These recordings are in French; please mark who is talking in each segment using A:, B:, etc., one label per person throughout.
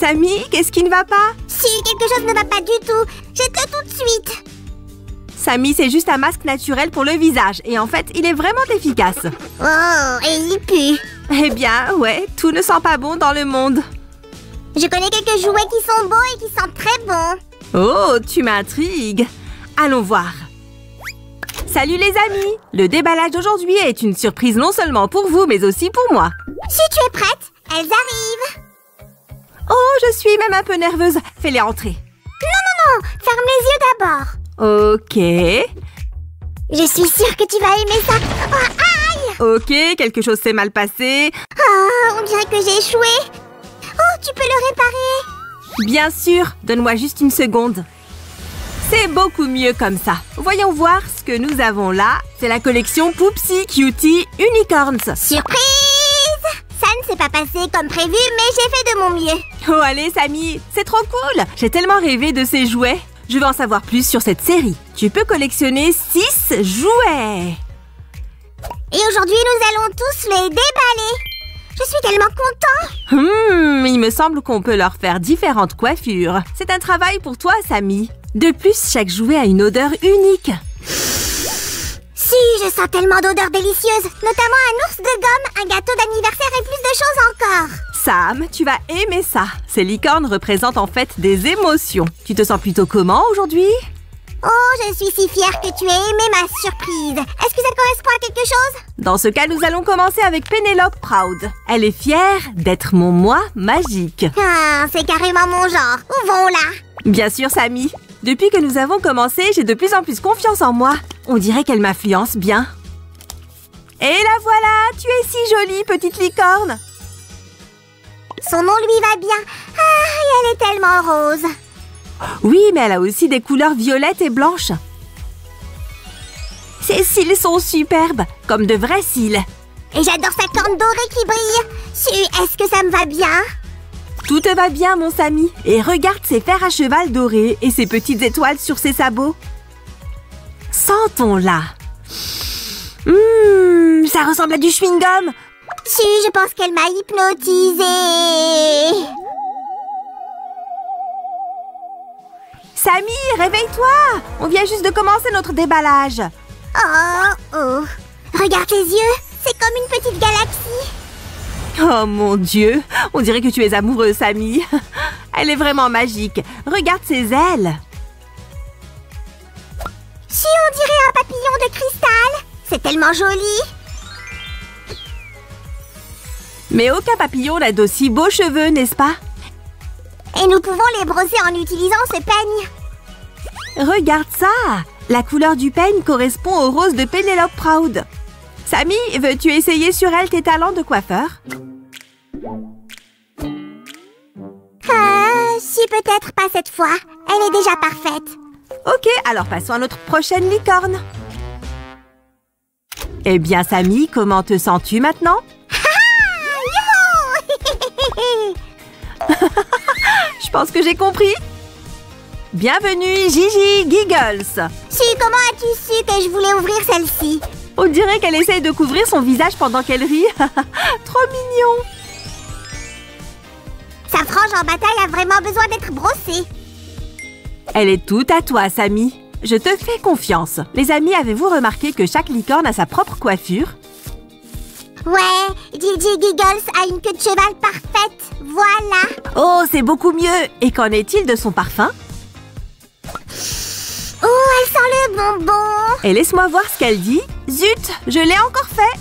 A: Samy, qu'est-ce qui ne va pas?
B: Si, quelque chose ne va pas du tout. Jette-le tout de suite.
A: Samy, c'est juste un masque naturel pour le visage. Et en fait, il est vraiment efficace.
B: Oh, et il pue.
A: Eh bien, ouais, tout ne sent pas bon dans le monde.
B: Je connais quelques jouets qui sont beaux et qui sentent très bon.
A: Oh, tu m'intrigues. Allons voir. Salut les amis! Le déballage d'aujourd'hui est une surprise non seulement pour vous, mais aussi pour moi.
B: Si tu es prête, elles arrivent.
A: Oh, je suis même un peu nerveuse. Fais-les entrer.
B: Non, ferme les yeux d'abord.
A: Ok.
B: Je suis sûre que tu vas aimer ça. Oh, aïe!
A: Ok, quelque chose s'est mal passé.
B: Ah, on dirait que j'ai échoué. Oh, tu peux le réparer?
A: Bien sûr, donne-moi juste une seconde. C'est beaucoup mieux comme ça. Voyons voir ce que nous avons là. C'est la collection Poopsie Cutie Unicorns.
B: Surprise! Ça ne s'est pas passé comme prévu, mais j'ai fait de mon mieux.
A: Oh allez Samy, c'est trop cool. J'ai tellement rêvé de ces jouets. Je veux en savoir plus sur cette série. Tu peux collectionner 6 jouets.
B: Et aujourd'hui, nous allons tous les déballer. Je suis tellement content.
A: Il me semble qu'on peut leur faire différentes coiffures. C'est un travail pour toi, Samy. De plus, chaque jouet a une odeur unique.
B: Si, je sens tellement d'odeurs délicieuses. Notamment un ours de gomme, un gâteau d'anniversaire et plus de choses encore.
A: Sam, tu vas aimer ça. Ces licornes représentent en fait des émotions. Tu te sens plutôt comment aujourd'hui?
B: Oh, je suis si fière que tu aies aimé ma surprise. Est-ce que ça correspond à quelque chose?
A: Dans ce cas, nous allons commencer avec Penelope Proud. Elle est fière d'être mon moi magique.
B: Ah, c'est carrément mon genre. Ouvrons-la.
A: Bien sûr, Samy. Depuis que nous avons commencé, j'ai de plus en plus confiance en moi. On dirait qu'elle m'influence bien. Et la voilà, tu es si jolie, petite licorne.
B: Son nom lui va bien. Ah, et elle est tellement rose.
A: Oui, mais elle a aussi des couleurs violettes et blanches. Ses cils sont superbes, comme de vrais cils.
B: Et j'adore sa corne dorée qui brille. Est-ce que ça me va bien?
A: Tout te va bien, mon Samy. Et regarde ses fers à cheval dorés et ses petites étoiles sur ses sabots. Sentons-la. Ça ressemble à du chewing-gum.
B: Si, je pense qu'elle m'a hypnotisée.
A: Samy, réveille-toi. On vient juste de commencer notre déballage.
B: Oh. Regarde tes yeux. C'est comme une petite galaxie.
A: Oh mon Dieu, on dirait que tu es amoureuse, Samy. Elle est vraiment magique. Regarde ses ailes.
B: Si, on dirait un papillon de cristal. C'est tellement joli.
A: Mais aucun papillon n'a d'aussi beaux cheveux, n'est-ce pas?
B: Et nous pouvons les brosser en utilisant ce peigne.
A: Regarde ça. La couleur du peigne correspond au rose de Penelope Proud. Samy, veux-tu essayer sur elle tes talents de coiffeur?
B: Si, peut-être pas cette fois. Elle est déjà parfaite.
A: Ok, alors passons à notre prochaine licorne. Eh bien, Samy, comment te sens-tu maintenant? Je pense que j'ai compris. Bienvenue, Gigi Giggles.
B: Si, comment as-tu su que je voulais ouvrir celle-ci?
A: On dirait qu'elle essaye de couvrir son visage pendant qu'elle rit. Trop mignon.
B: Sa frange en bataille a vraiment besoin d'être brossée.
A: Elle est toute à toi, Samy. Je te fais confiance. Les amis, avez-vous remarqué que chaque licorne a sa propre coiffure?
B: Ouais, Gigi Giggles a une queue de cheval parfaite. Voilà.
A: Oh, c'est beaucoup mieux. Et qu'en est-il de son parfum?
B: Oh, elle sent le bonbon.
A: Et laisse-moi voir ce qu'elle dit. Zut, je l'ai encore fait.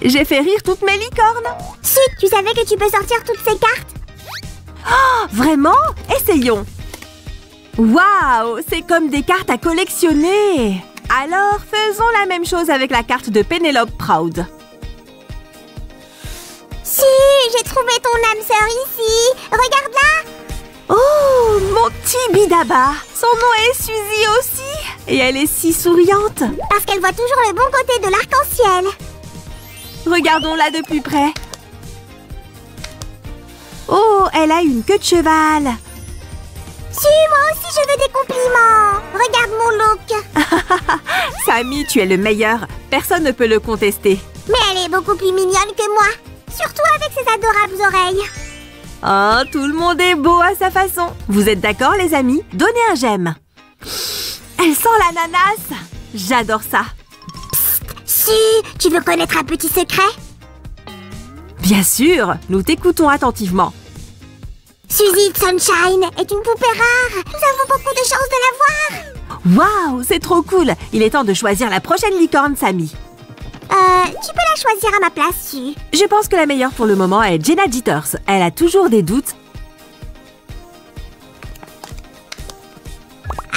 A: J'ai fait rire toutes mes licornes.
B: Zut, tu savais que tu peux sortir toutes ces cartes?
A: Oh, vraiment? Essayons. Waouh, c'est comme des cartes à collectionner. Alors, faisons la même chose avec la carte de Penelope Proud.
B: Si, j'ai trouvé ton âme sœur ici. Regarde-la.
A: Oh, mon petit Bidaba. Son nom est Suzy aussi. Et elle est si souriante.
B: Parce qu'elle voit toujours le bon côté de l'arc-en-ciel.
A: Regardons-la de plus près. Oh, elle a une queue de cheval.
B: Si, moi aussi je veux des compliments. Regarde mon look.
A: Samy, tu es le meilleur. Personne ne peut le contester.
B: Mais elle est beaucoup plus mignonne que moi. Surtout avec ses adorables oreilles.
A: Oh, tout le monde est beau à sa façon. Vous êtes d'accord, les amis? Donnez un j'aime. Elle sent l'ananas. J'adore ça.
B: Si, tu veux connaître un petit secret?
A: Bien sûr, nous t'écoutons attentivement.
B: Suzy Sunshine est une poupée rare. Nous avons beaucoup de chance de la voir.
A: Waouh, c'est trop cool. Il est temps de choisir la prochaine licorne, Sammy.
B: Tu peux la choisir à ma place, Su.
A: Je pense que la meilleure pour le moment est Jenna Jitters. Elle a toujours des doutes.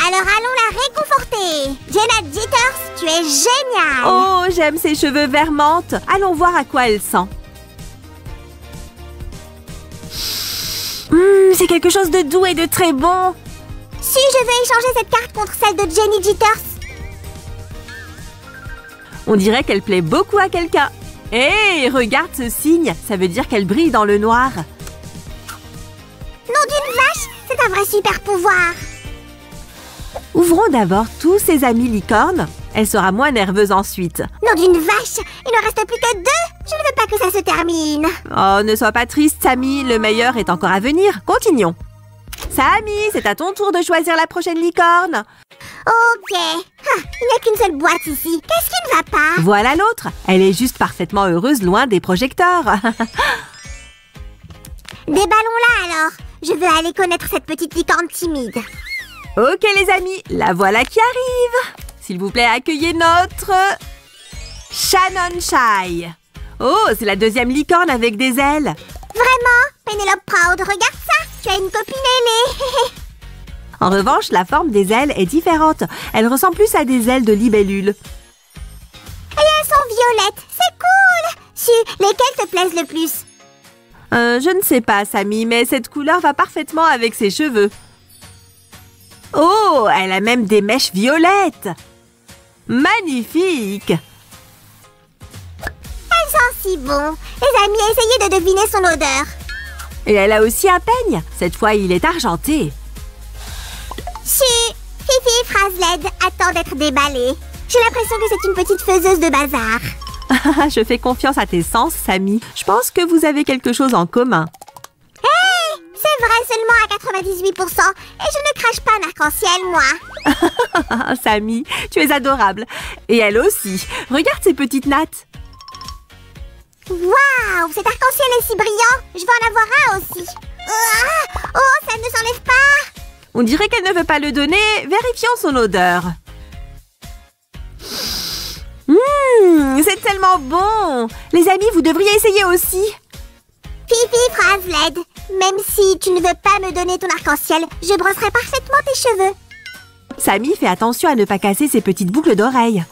B: Alors allons la réconforter. Jenna Jitters, tu es géniale.
A: Oh, j'aime ses cheveux vert menthe. Allons voir à quoi elle sent. C'est quelque chose de doux et de très bon.
B: Si, je veux échanger cette carte contre celle de Jenny Jitters.
A: On dirait qu'elle plaît beaucoup à quelqu'un. Hé, regarde ce signe. Ça veut dire qu'elle brille dans le noir.
B: Nom d'une vache, c'est un vrai super pouvoir.
A: Ouvrons d'abord tous ses amis licornes. Elle sera moins nerveuse ensuite.
B: Nom d'une vache, il ne reste plus que 2. Je ne veux pas que ça se termine.
A: Oh, ne sois pas triste, Sammy. Le meilleur est encore à venir. Continuons. Sammy, c'est à ton tour de choisir la prochaine licorne.
B: Ok. Il n'y a qu'une seule boîte ici. Qu'est-ce qui ne va pas?
A: Voilà l'autre. Elle est juste parfaitement heureuse loin des projecteurs.
B: Déballons-la alors. Je veux aller connaître cette petite licorne timide.
A: Ok les amis, la voilà qui arrive. S'il vous plaît, accueillez notre... Shannon Shy. Oh, c'est la deuxième licorne avec des ailes.
B: Vraiment? Penelope Proud, regarde ça. Tu as une copine ailée.
A: En revanche, la forme des ailes est différente. Elle ressemble plus à des ailes de libellule.
B: Et elles sont violettes. C'est cool. Su, lesquelles te plaisent le plus?
A: Je ne sais pas, Sammy, mais cette couleur va parfaitement avec ses cheveux. Oh, elle a même des mèches violettes. Magnifique.
B: Elle sent si bon. Les amis, essayez de deviner son odeur.
A: Et elle a aussi un peigne. Cette fois, il est argenté.
B: Su, Fifi Frasled attend d'être déballée. J'ai l'impression que c'est une petite faiseuse de bazar.
A: Je fais confiance à tes sens, Sammy. Je pense que vous avez quelque chose en commun.
B: Hé, c'est vrai seulement à 98%. Et je ne crache pas un arc-en-ciel, moi.
A: Sammy, tu es adorable. Et elle aussi. Regarde ces petites nattes.
B: Waouh, cet arc-en-ciel est si brillant. Je veux en avoir un aussi. Oh, ça ne s'enlève pas.
A: On dirait qu'elle ne veut pas le donner. Vérifions son odeur. C'est tellement bon. Les amis, vous devriez essayer aussi.
B: Fifi Frasled, même si tu ne veux pas me donner ton arc-en-ciel, je brosserai parfaitement tes cheveux.
A: Sammy, fais attention à ne pas casser ses petites boucles d'oreilles.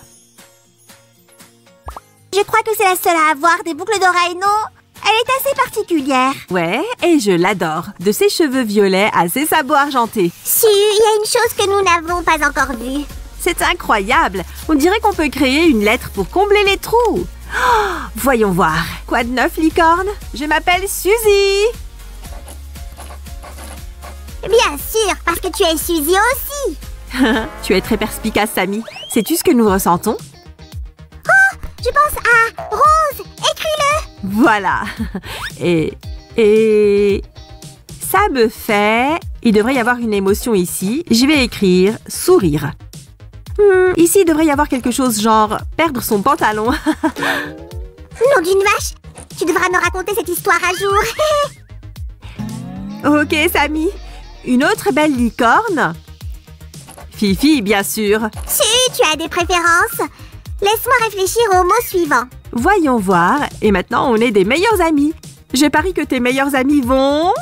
B: Je crois que c'est la seule à avoir des boucles d'oreilles, non? Elle est assez particulière.
A: Ouais, et je l'adore. De ses cheveux violets à ses sabots argentés.
B: Si, il y a une chose que nous n'avons pas encore vue.
A: C'est incroyable. On dirait qu'on peut créer une lettre pour combler les trous. Oh, voyons voir. Quoi de neuf, licorne? Je m'appelle Suzy.
B: Bien sûr, parce que tu es Suzy aussi.
A: Tu es très perspicace, Sammy. Sais-tu ce que nous ressentons?
B: Oh, je pense à Rose. Écris-le.
A: Voilà. Et ça me fait... Il devrait y avoir une émotion ici. Je vais écrire sourire. Ici, il devrait y avoir quelque chose genre perdre son pantalon.
B: Nom d'une vache. Tu devras me raconter cette histoire un jour.
A: Ok, Sammy. Une autre belle licorne? Fifi, bien sûr.
B: Si, tu as des préférences. Laisse-moi réfléchir au mot suivant.
A: Voyons voir. Et maintenant, on est des meilleurs amis. Je parie que tes meilleurs amis vont...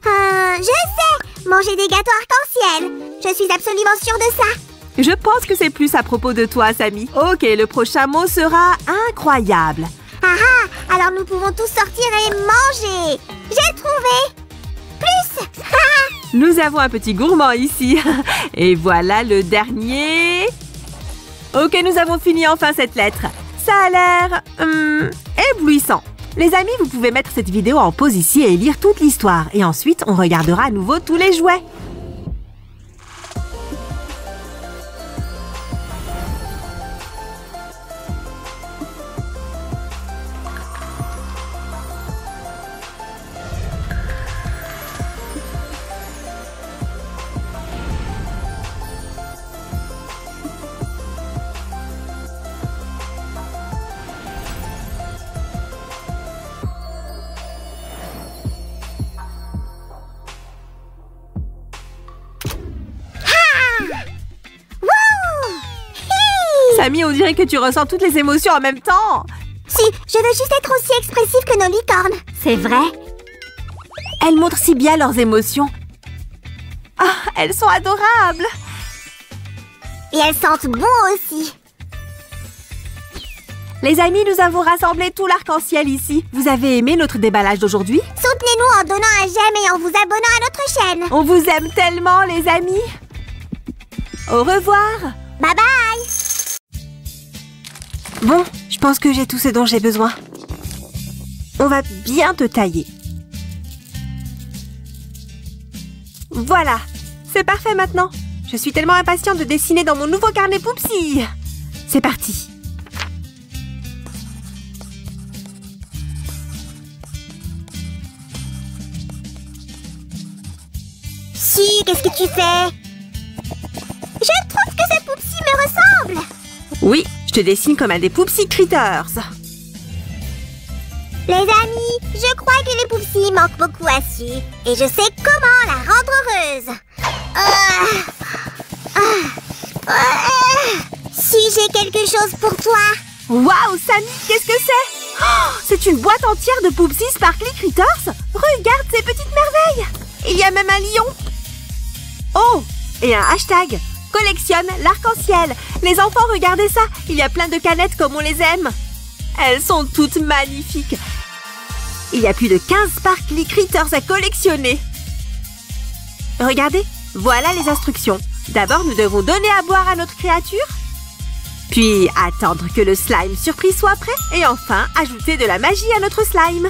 B: Je sais. Manger des gâteaux arc-en-ciel. Je suis absolument sûre de ça.
A: Je pense que c'est plus à propos de toi, Sammy. Ok, le prochain mot sera incroyable.
B: Alors nous pouvons tous sortir et manger. J'ai trouvé. Plus.
A: Nous avons un petit gourmand ici. Et voilà le dernier. Ok, nous avons fini enfin cette lettre. Ça a l'air... éblouissant. Les amis, vous pouvez mettre cette vidéo en pause ici et lire toute l'histoire. Et ensuite, on regardera à nouveau tous les jouets. Sammy, on dirait que tu ressens toutes les émotions en même temps.
B: Si, je veux juste être aussi expressive que nos licornes. C'est vrai.
A: Elles montrent si bien leurs émotions. Ah, elles sont adorables.
B: Et elles sentent bon aussi.
A: Les amis, nous avons rassemblé tout l'arc-en-ciel ici. Vous avez aimé notre déballage d'aujourd'hui?
B: Soutenez-nous en donnant un j'aime et en vous abonnant à notre chaîne.
A: On vous aime tellement, les amis. Au revoir.
B: Bye bye.
A: Bon, je pense que j'ai tout ce dont j'ai besoin. On va bien te tailler. Voilà, c'est parfait maintenant. Je suis tellement impatiente de dessiner dans mon nouveau carnet Poupsi. C'est parti.
B: Si, qu'est-ce que tu fais? Je trouve que ce Poupsi me ressemble.
A: Oui, je te dessine comme un des Poupsi Critters.
B: Les amis, je crois que les Poupsi manquent beaucoup à Su. Et je sais comment la rendre heureuse. Si, j'ai quelque chose pour toi.
A: Waouh, Sammy, qu'est-ce que c'est? Oh, c'est une boîte entière de Poupsi Sparkly Critters. Regarde ces petites merveilles. Il y a même un lion. Oh, et un hashtag. Collectionne l'arc-en-ciel. Les enfants, regardez ça. Il y a plein de canettes comme on les aime. Elles sont toutes magnifiques. Il y a plus de 15 Sparkly Critters à collectionner. Regardez, voilà les instructions. D'abord, nous devons donner à boire à notre créature. Puis, attendre que le slime surprise soit prêt. Et enfin, ajouter de la magie à notre slime.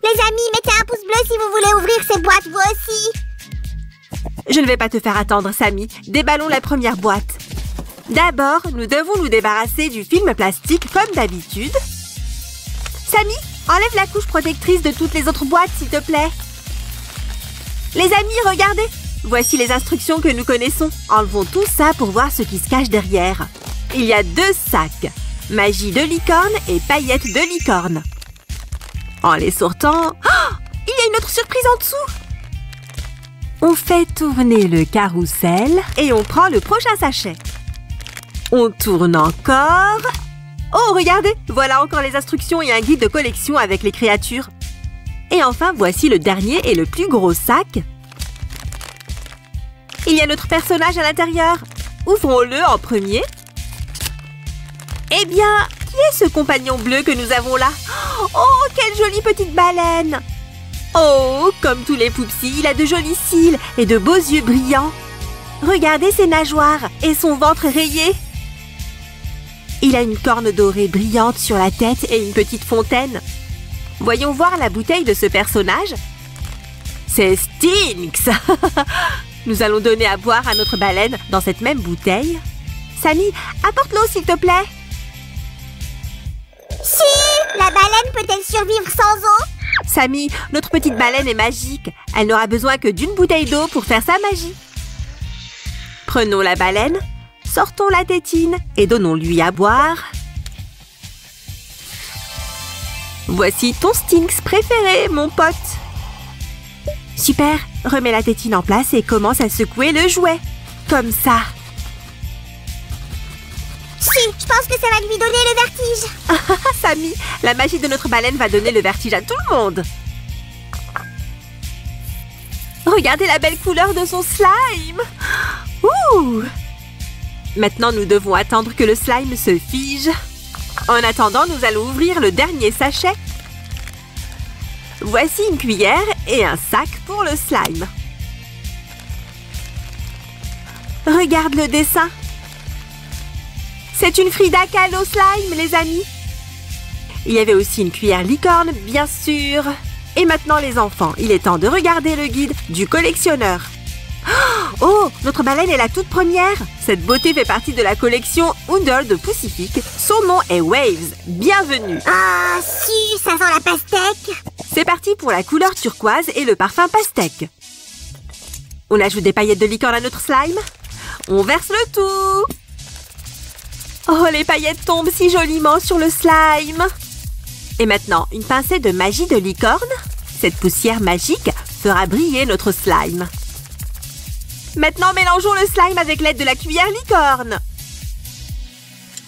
B: Les amis, mettez un pouce bleu si vous voulez ouvrir ces boîtes vous aussi.
A: Je ne vais pas te faire attendre, Sammy. Déballons la première boîte. D'abord, nous devons nous débarrasser du film plastique comme d'habitude. Sammy, enlève la couche protectrice de toutes les autres boîtes, s'il te plaît. Les amis, regardez. Voici les instructions que nous connaissons. Enlevons tout ça pour voir ce qui se cache derrière. Il y a 2 sacs. Magie de licorne et paillettes de licorne. En les sortant... Oh, il y a une autre surprise en dessous. On fait tourner le carrousel et on prend le prochain sachet. On tourne encore. Oh, regardez, voilà encore les instructions et un guide de collection avec les créatures. Et enfin, voici le dernier et le plus gros sac. Il y a notre personnage à l'intérieur. Ouvrons-le en premier. Eh bien, qui est ce compagnon bleu que nous avons là? Oh, quelle jolie petite baleine! Oh, comme tous les Poupsi, il a de jolis cils et de beaux yeux brillants. Regardez ses nageoires et son ventre rayé. Il a une corne dorée brillante sur la tête et une petite fontaine. Voyons voir la bouteille de ce personnage. C'est Stinks. Nous allons donner à boire à notre baleine dans cette même bouteille. Sammy, apporte l'eau s'il te plaît.
B: Si, la baleine peut-elle survivre sans eau?
A: Sammy, notre petite baleine est magique. Elle n'aura besoin que d'une bouteille d'eau pour faire sa magie. Prenons la baleine, sortons la tétine et donnons-lui à boire. Voici ton Stinks préféré, mon pote. Super, remets la tétine en place et commence à secouer le jouet. Comme ça.
B: Si, je pense que ça va lui donner le vertige.
A: Sammy, la magie de notre baleine va donner le vertige à tout le monde. Regardez la belle couleur de son slime. Ouh! Maintenant, nous devons attendre que le slime se fige. En attendant, nous allons ouvrir le dernier sachet. Voici une cuillère et un sac pour le slime. Regarde le dessin. C'est une Frida Kahlo slime, les amis. Il y avait aussi une cuillère licorne, bien sûr. Et maintenant, les enfants, il est temps de regarder le guide du collectionneur. Oh, notre baleine est la toute première. Cette beauté fait partie de la collection Under de Pacific. Son nom est Waves. Bienvenue.
B: Ah, si, ça sent la pastèque.
A: C'est parti pour la couleur turquoise et le parfum pastèque. On ajoute des paillettes de licorne à notre slime. On verse le tout. Oh, les paillettes tombent si joliment sur le slime. Et maintenant, une pincée de magie de licorne. Cette poussière magique fera briller notre slime. Maintenant, mélangeons le slime avec l'aide de la cuillère licorne.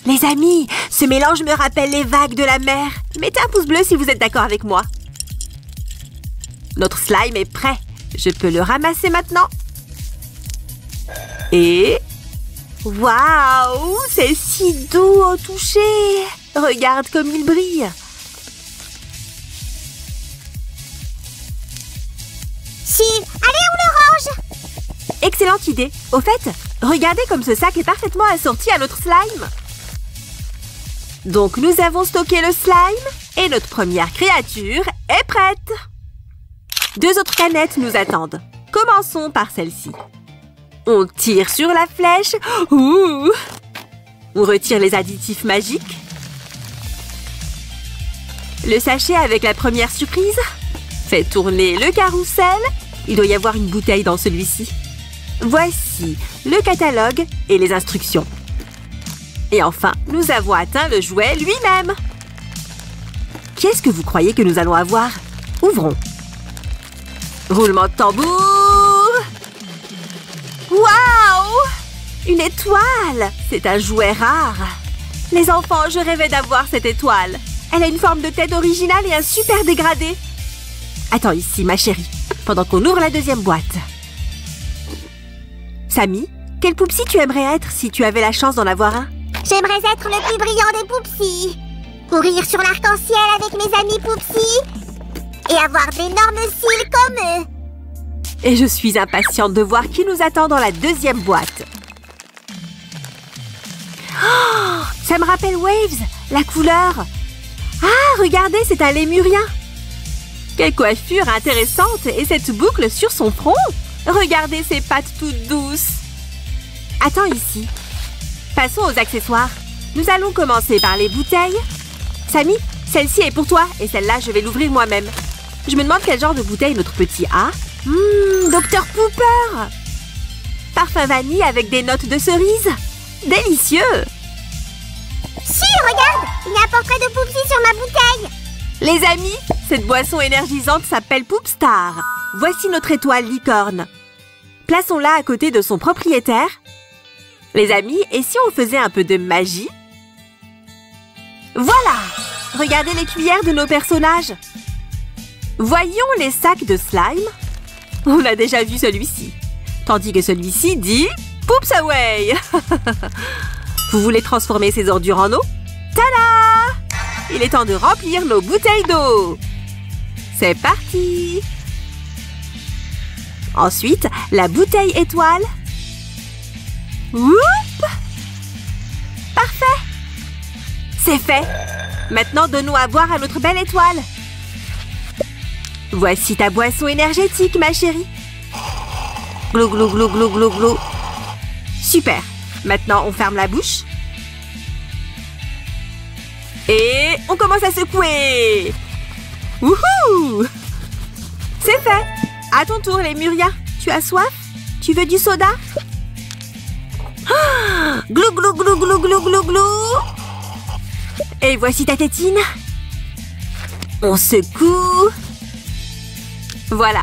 A: Les amis, ce mélange me rappelle les vagues de la mer. Mettez un pouce bleu si vous êtes d'accord avec moi. Notre slime est prêt. Je peux le ramasser maintenant. Et... waouh, c'est si doux au toucher. Regarde comme il brille.
B: Si, allez, on le range.
A: Excellente idée. Au fait, regardez comme ce sac est parfaitement assorti à notre slime. Donc nous avons stocké le slime et notre première créature est prête. 2 autres canettes nous attendent. Commençons par celle-ci. On tire sur la flèche. Ouh! On retire les additifs magiques. Le sachet avec la première surprise. Fait tourner le carrousel. Il doit y avoir une bouteille dans celui-ci. Voici le catalogue et les instructions. Et enfin, nous avons atteint le jouet lui-même. Qu'est-ce que vous croyez que nous allons avoir? Ouvrons. Roulement de tambour. Waouh! Une étoile! C'est un jouet rare. Les enfants, je rêvais d'avoir cette étoile. Elle a une forme de tête originale et un super dégradé. Attends ici, ma chérie, pendant qu'on ouvre la deuxième boîte. Samy, quel Poupsi tu aimerais être si tu avais la chance d'en avoir un?
B: J'aimerais être le plus brillant des Poupsis. Courir sur l'arc-en-ciel avec mes amis Poupsis. Et avoir d'énormes cils comme eux.
A: Et je suis impatiente de voir qui nous attend dans la deuxième boîte. Oh, ça me rappelle Waves, la couleur. Ah, regardez, c'est un lémurien. Quelle coiffure intéressante et cette boucle sur son front. Regardez ses pattes toutes douces. Attends ici. Passons aux accessoires. Nous allons commencer par les bouteilles. Samy, celle-ci est pour toi et celle-là, je vais l'ouvrir moi-même. Je me demande quel genre de bouteille notre petit a. Dr Pooper. Parfum vanille avec des notes de cerise. Délicieux.
B: Si, regarde, il y a un portrait de Poupsi sur ma bouteille.
A: Les amis, cette boisson énergisante s'appelle Poopstar. Voici notre étoile licorne. Plaçons-la à côté de son propriétaire. Les amis, et si on faisait un peu de magie? Voilà! Regardez les cuillères de nos personnages. Voyons les sacs de slime. On a déjà vu celui-ci. Tandis que celui-ci dit « Poops away !» Vous voulez transformer ces ordures en eau? Tada! Il est temps de remplir nos bouteilles d'eau. C'est parti! Ensuite, la bouteille étoile. Oup! Parfait! C'est fait! Maintenant, donnons à boire à notre belle étoile. Voici ta boisson énergétique, ma chérie. Glou, glou, glou, glou, glou, glou. Super! Maintenant, on ferme la bouche. Et on commence à secouer. Wouhou! C'est fait! À ton tour, les Lémurien. Tu as soif? Tu veux du soda? Ah, glou, glou, glou, glou, glou, glou, glou. Et voici ta tétine. On secoue. Voilà,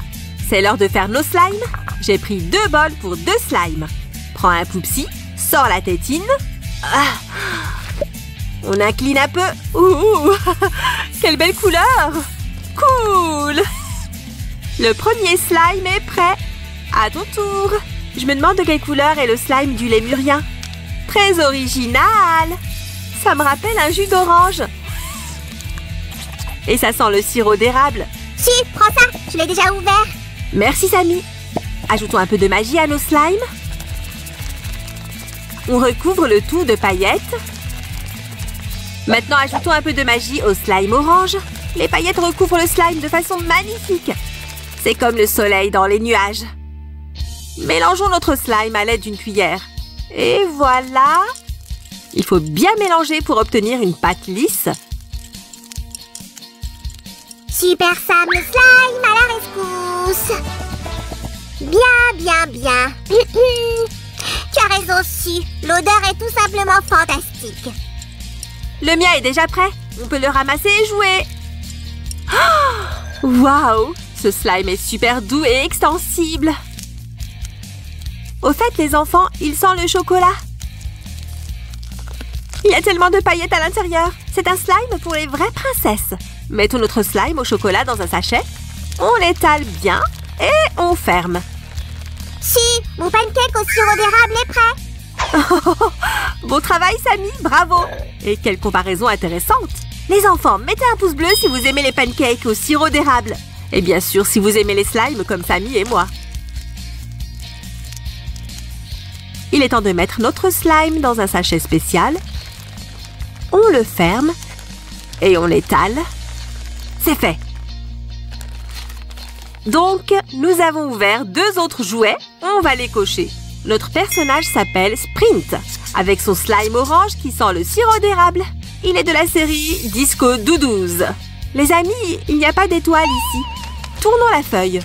A: c'est l'heure de faire nos slimes. J'ai pris 2 bols pour 2 slimes. Prends un Poupsi, sors la tétine. Ah. On incline un peu. Ouh, quelle belle couleur! Cool! Le premier slime est prêt. À ton tour. Je me demande de quelle couleur est le slime du lémurien. Très original! Ça me rappelle un jus d'orange. Et ça sent le sirop d'érable.
B: Si, prends ça, je l'ai déjà ouvert.
A: Merci, Samy. Ajoutons un peu de magie à nos slimes. On recouvre le tout de paillettes. Maintenant, ajoutons un peu de magie au slime orange. Les paillettes recouvrent le slime de façon magnifique. C'est comme le soleil dans les nuages. Mélangeons notre slime à l'aide d'une cuillère. Et voilà. Il faut bien mélanger pour obtenir une pâte lisse.
B: Super Sam, le slime à la rescousse. Bien, bien, bien. Tu as raison, Su. L'odeur est tout simplement fantastique.
A: Le mien est déjà prêt. On peut le ramasser et jouer. Oh, waouh! Ce slime est super doux et extensible. Au fait, les enfants, il sent le chocolat. Il y a tellement de paillettes à l'intérieur. C'est un slime pour les vraies princesses. Mettons notre slime au chocolat dans un sachet. On l'étale bien et on ferme.
B: Si, mon pancake au sirop d'érable est prêt.
A: Bon travail, Samy, bravo. Et quelle comparaison intéressante. Les enfants, mettez un pouce bleu si vous aimez les pancakes au sirop d'érable. Et bien sûr, si vous aimez les slimes comme Samy et moi. Il est temps de mettre notre slime dans un sachet spécial. On le ferme et on l'étale. C'est fait. Donc, nous avons ouvert 2 autres jouets. On va les cocher. Notre personnage s'appelle Sprint, avec son slime orange qui sent le sirop d'érable. Il est de la série Disco Doudouze. Les amis, il n'y a pas d'étoile ici. Tournons la feuille.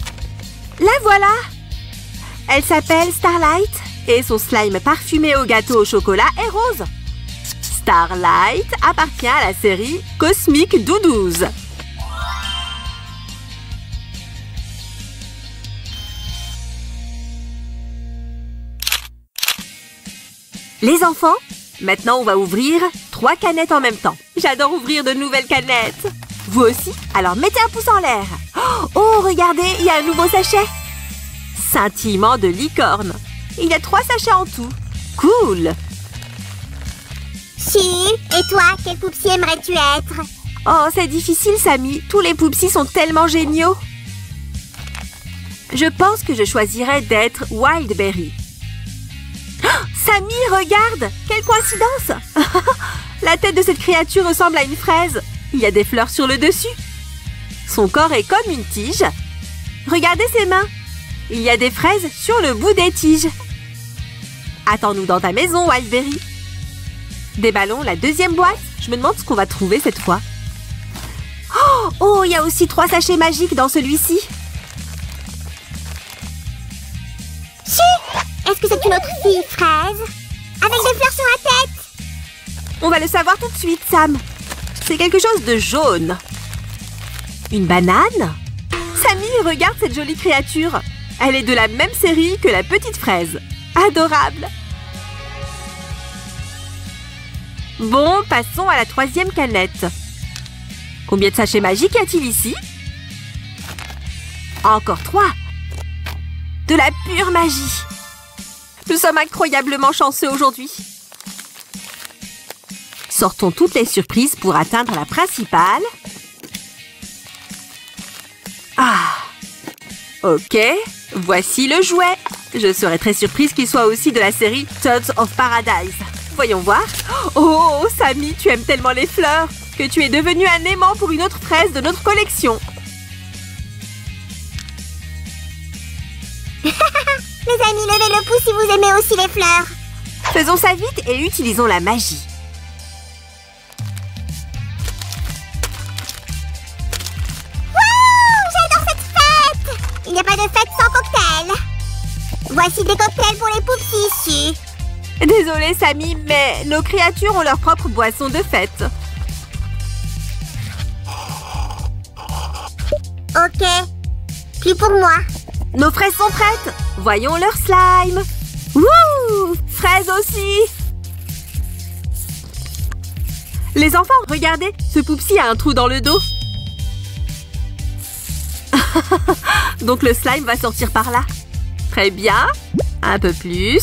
A: La voilà! Elle s'appelle Starlight et son slime parfumé au gâteau au chocolat est rose. Starlight appartient à la série Cosmic Doudouze. Les enfants, maintenant on va ouvrir 3 canettes en même temps. J'adore ouvrir de nouvelles canettes. Vous aussi? Alors mettez un pouce en l'air. Oh, regardez, il y a un nouveau sachet. Scintillement de licorne. Il y a 3 sachets en tout. Cool.
B: Si, et toi, quel poupsie aimerais-tu être?
A: Oh, c'est difficile, Samy. Tous les poupsies sont tellement géniaux. Je pense que je choisirais d'être Wildberry. Samy, regarde! Quelle coïncidence! La tête de cette créature ressemble à une fraise. Il y a des fleurs sur le dessus. Son corps est comme une tige. Regardez ses mains. Il y a des fraises sur le bout des tiges. Attends-nous dans ta maison, Wildberry. Déballons la 2e boîte. Je me demande ce qu'on va trouver cette fois. Oh, il y a aussi 3 sachets magiques dans celui-ci.
B: Est-ce que c'est une autre fille fraise? Avec des fleurs sur la tête?
A: On va le savoir tout de suite, Sam. C'est quelque chose de jaune. Une banane? Sammy, regarde cette jolie créature. Elle est de la même série que la petite fraise. Adorable. Bon, passons à la 3e canette. Combien de sachets magiques y a-t-il ici? Encore 3. De la pure magie. Nous sommes incroyablement chanceux aujourd'hui. Sortons toutes les surprises pour atteindre la principale. Ah! Ok, voici le jouet. Je serais très surprise qu'il soit aussi de la série Toads of Paradise. Voyons voir. Oh, Sammy, tu aimes tellement les fleurs que tu es devenu un aimant pour une autre fraise de notre collection.
B: Les amis, levez le pouce si vous aimez aussi les fleurs.
A: Faisons ça vite et utilisons la magie.
B: Wouh! J'adore cette fête! Il n'y a pas de fête sans cocktail. Voici des cocktails pour les poupsies ici.
A: Désolée, Sammy, mais nos créatures ont leur propre boisson de fête.
B: Ok. Plus pour moi.
A: Nos fraises sont prêtes. Voyons leur slime. Wouh! Fraises aussi. Les enfants, regardez. Ce poupsie a un trou dans le dos. Donc le slime va sortir par là. Très bien. Un peu plus.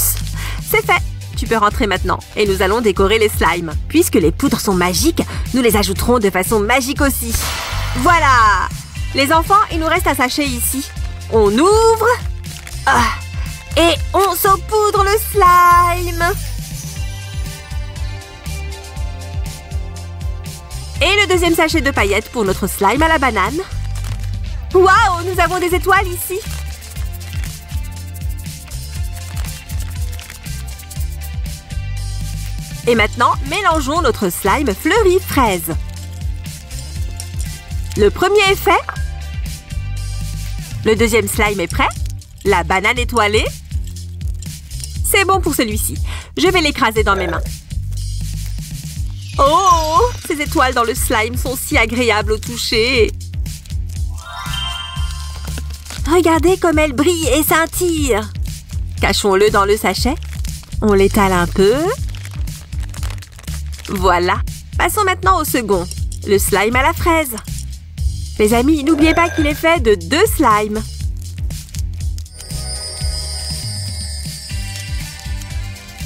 A: C'est fait. Tu peux rentrer maintenant. Et nous allons décorer les slimes. Puisque les poudres sont magiques, nous les ajouterons de façon magique aussi. Voilà! Les enfants, il nous reste un sachet ici. On ouvre. Et on saupoudre le slime. Et le 2e sachet de paillettes pour notre slime à la banane. Waouh, nous avons des étoiles ici. Et maintenant, mélangeons notre slime fleuri fraise. Le premier est fait. Le 2e slime est prêt. La banane étoilée. C'est bon pour celui-ci. Je vais l'écraser dans mes mains. Oh! Ces étoiles dans le slime sont si agréables au toucher. Regardez comme elles brillent et scintillent. Cachons-le dans le sachet. On l'étale un peu. Voilà. Passons maintenant au second. Le slime à la fraise. Les amis, n'oubliez pas qu'il est fait de 2 slimes.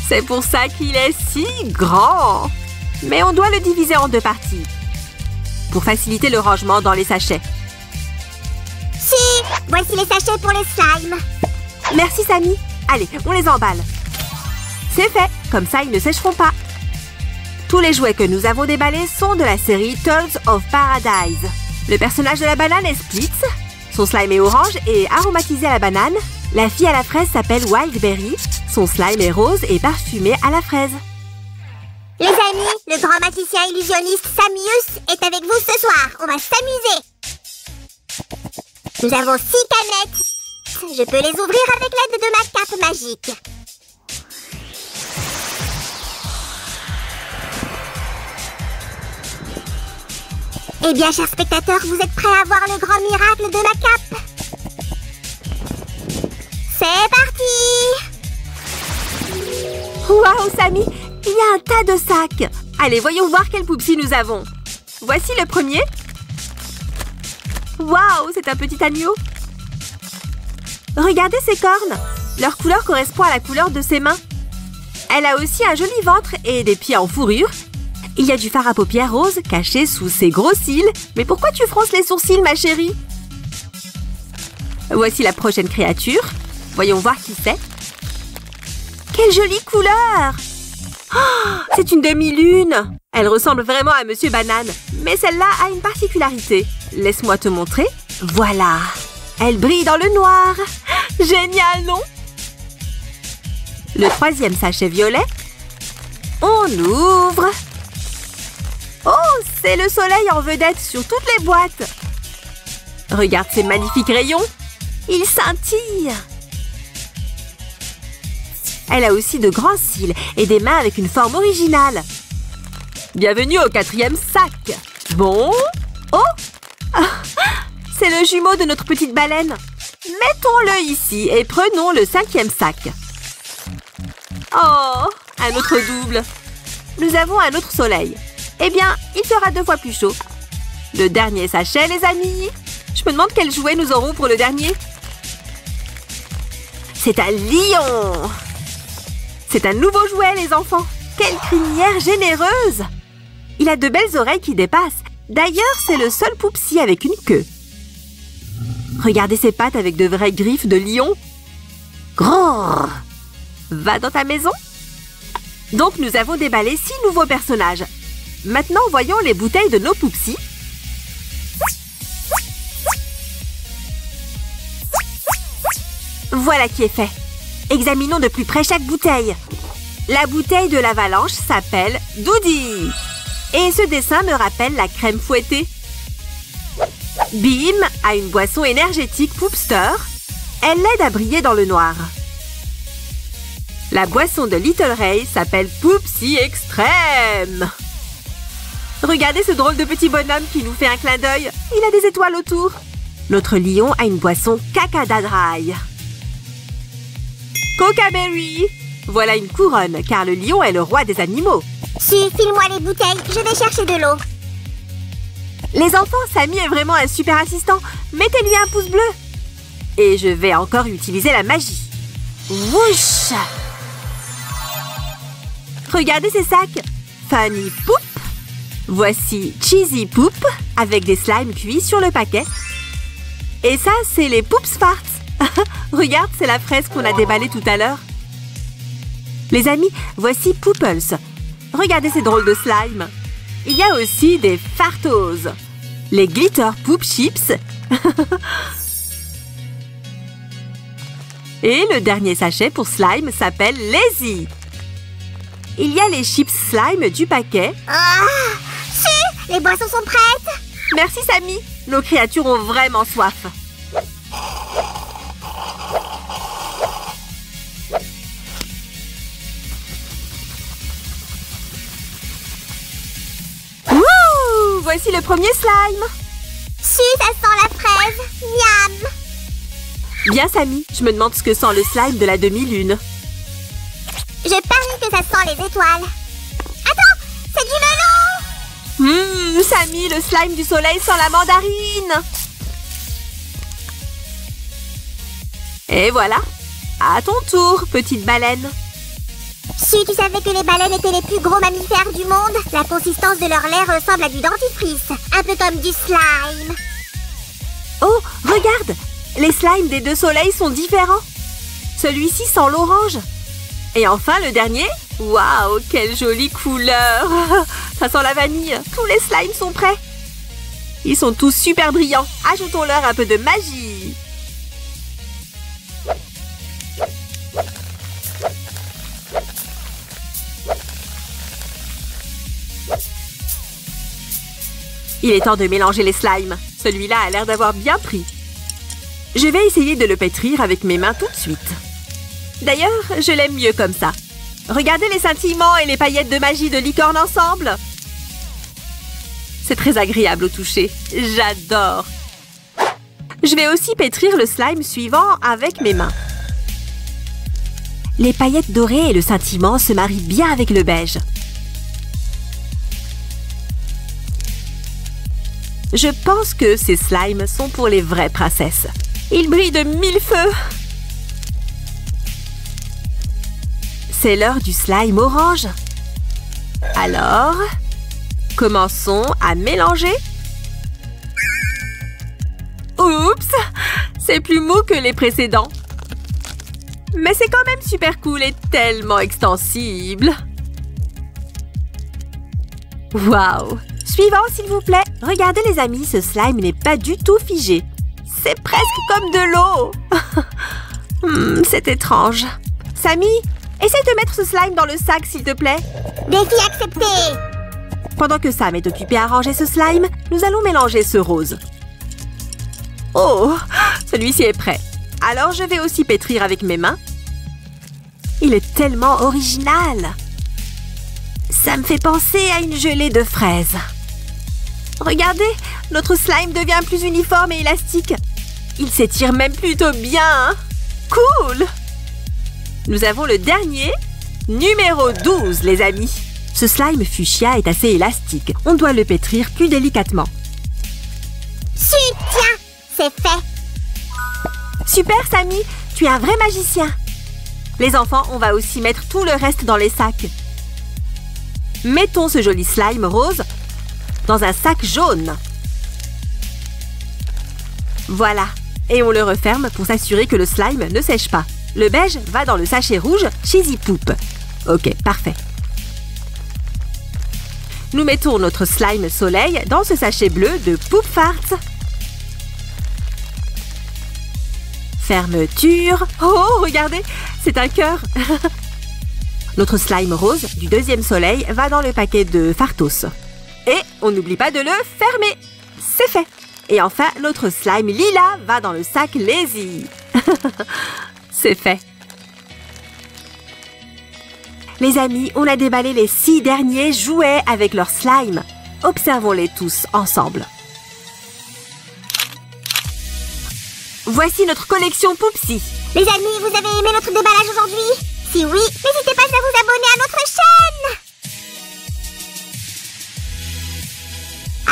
A: C'est pour ça qu'il est si grand. Mais on doit le diviser en 2 parties. Pour faciliter le rangement dans les sachets.
B: Si, voici les sachets pour les slimes.
A: Merci, Samy. Allez, on les emballe. C'est fait. Comme ça, ils ne sécheront pas. Tous les jouets que nous avons déballés sont de la série Toys of Paradise. Le personnage de la banane est Splits. Son slime est orange et aromatisé à la banane. La fille à la fraise s'appelle Wildberry. Son slime est rose et parfumé à la fraise.
B: Les amis, le grand magicien illusionniste Samius est avec vous ce soir. On va s'amuser. Nous avons 6 canettes. Je peux les ouvrir avec l'aide de ma cape magique. Eh bien, chers spectateurs, vous êtes prêts à voir le grand miracle de ma cape? C'est parti!
A: Waouh, Samy! Il y a un tas de sacs! Allez, voyons voir quel Poupsi nous avons. Voici le premier. Waouh, c'est un petit agneau. Regardez ses cornes. Leur couleur correspond à la couleur de ses mains. Elle a aussi un joli ventre et des pieds en fourrure. Il y a du fard à paupières rose caché sous ses gros cils. Mais pourquoi tu fronces les sourcils, ma chérie? Voici la prochaine créature. Voyons voir qui c'est. Quelle jolie couleur! Oh, c'est une demi-lune. Elle ressemble vraiment à Monsieur Banane. Mais celle-là a une particularité. Laisse-moi te montrer. Voilà. Elle brille dans le noir. Génial, non? Le troisième sachet violet. On ouvre. Oh, c'est le soleil en vedette sur toutes les boîtes. Regarde ces magnifiques rayons. Ils scintillent. Elle a aussi de grands cils et des mains avec une forme originale. Bienvenue au 4e sac. Bon. Oh, c'est le jumeau de notre petite baleine. Mettons-le ici et prenons le 5e sac. Oh, un autre double. Nous avons un autre soleil. Eh bien, il sera 2 fois plus chaud. Le dernier sachet, les amis. Je me demande quel jouet nous aurons pour le dernier. C'est un lion. C'est un nouveau jouet, les enfants. Quelle crinière généreuse. Il a de belles oreilles qui dépassent. D'ailleurs, c'est le seul Poupsi avec une queue. Regardez ses pattes avec de vraies griffes de lion. Grrr. Va dans ta maison. Donc, nous avons déballé 6 nouveaux personnages. Maintenant, voyons les bouteilles de nos Poupsi. Voilà qui est fait. Examinons de plus près chaque bouteille. La bouteille de l'avalanche s'appelle Doody. Et ce dessin me rappelle la crème fouettée. Bim a une boisson énergétique Poopster. Elle l'aide à briller dans le noir. La boisson de Little Ray s'appelle Poupsi Extrême. Regardez ce drôle de petit bonhomme qui nous fait un clin d'œil. Il a des étoiles autour. Notre lion a une boisson Cacada Dry. Coca-Berry. Voilà une couronne, car le lion est le roi des animaux.
B: Si, file-moi les bouteilles, je vais chercher de l'eau.
A: Les enfants, Samy est vraiment un super assistant. Mettez-lui un pouce bleu. Et je vais encore utiliser la magie. Wouch! Regardez ces sacs. Funny Poop. Voici Cheesy Poop, avec des slimes cuits sur le paquet. Et ça, c'est les Poops Farts. Regarde, c'est la fraise qu'on a déballée tout à l'heure. Les amis, voici Pooples. Regardez ces drôles de slime. Il y a aussi des Fartos. Les Glitter Poop Chips. Et le dernier sachet pour slime s'appelle Lazy. Il y a les chips slime du paquet.
B: Ah, si, les boissons sont prêtes.
A: Merci, Samy. Nos créatures ont vraiment soif. Wouh! Voici le premier slime.
B: Si, ça sent la fraise. Miam.
A: Bien, Samy. Je me demande ce que sent le slime de la demi-lune.
B: Je parie que ça sent les étoiles. Attends, c'est c'est du melon!
A: Samy, le slime du soleil sans la mandarine! Et voilà! À ton tour, petite baleine!
B: Si tu savais que les baleines étaient les plus gros mammifères du monde, la consistance de leur lait ressemble à du dentifrice, un peu comme du slime.
A: Oh, regarde! Les slimes des deux soleils sont différents. Celui-ci sent l'orange. Et enfin, le dernier. Waouh, quelle jolie couleur! Ça sent la vanille. Tous les slimes sont prêts. Ils sont tous super brillants. Ajoutons-leur un peu de magie. Il est temps de mélanger les slimes. Celui-là a l'air d'avoir bien pris. Je vais essayer de le pétrir avec mes mains tout de suite. D'ailleurs, je l'aime mieux comme ça. Regardez les scintillements et les paillettes de magie de licorne ensemble. C'est très agréable au toucher. J'adore. Je vais aussi pétrir le slime suivant avec mes mains. Les paillettes dorées et le scintillement se marient bien avec le beige. Je pense que ces slimes sont pour les vraies princesses. Ils brillent de mille feux. C'est l'heure du slime orange. Alors, commençons à mélanger. Oups! C'est plus mou que les précédents. Mais c'est quand même super cool et tellement extensible. Waouh! Suivant, s'il vous plaît. Regardez les amis, ce slime n'est pas du tout figé. C'est presque comme de l'eau. C'est étrange. Samy, essaye de mettre ce slime dans le sac, s'il te plaît.
B: Défi accepté!
A: Pendant que Sam est occupé à ranger ce slime, nous allons mélanger ce rose. Oh, celui-ci est prêt. Alors je vais aussi pétrir avec mes mains. Il est tellement original. Ça me fait penser à une gelée de fraises. Regardez, notre slime devient plus uniforme et élastique. Il s'étire même plutôt bien. Cool! Nous avons le dernier, numéro 12, les amis. Ce slime fuchsia est assez élastique. On doit le pétrir plus délicatement.
B: Tiens, c'est fait.
A: Super, Samy, tu es un vrai magicien. Les enfants, on va aussi mettre tout le reste dans les sacs. Mettons ce joli slime rose dans un sac jaune. Voilà. Et on le referme pour s'assurer que le slime ne sèche pas. Le beige va dans le sachet rouge chez Zipoop. Ok, parfait. Nous mettons notre slime soleil dans ce sachet bleu de Poop Farts. Fermeture. Oh, regardez, c'est un cœur. Notre slime rose du deuxième soleil va dans le paquet de Fartos. Et on n'oublie pas de le fermer. C'est fait. Et enfin, notre slime lila va dans le sac Lazy. C'est fait. Les amis, on a déballé les 6 derniers jouets avec leur slime. Observons-les tous ensemble. Voici notre collection Poopsie.
B: Les amis, vous avez aimé notre déballage aujourd'hui? Si oui, n'hésitez pas à vous abonner à notre chaîne.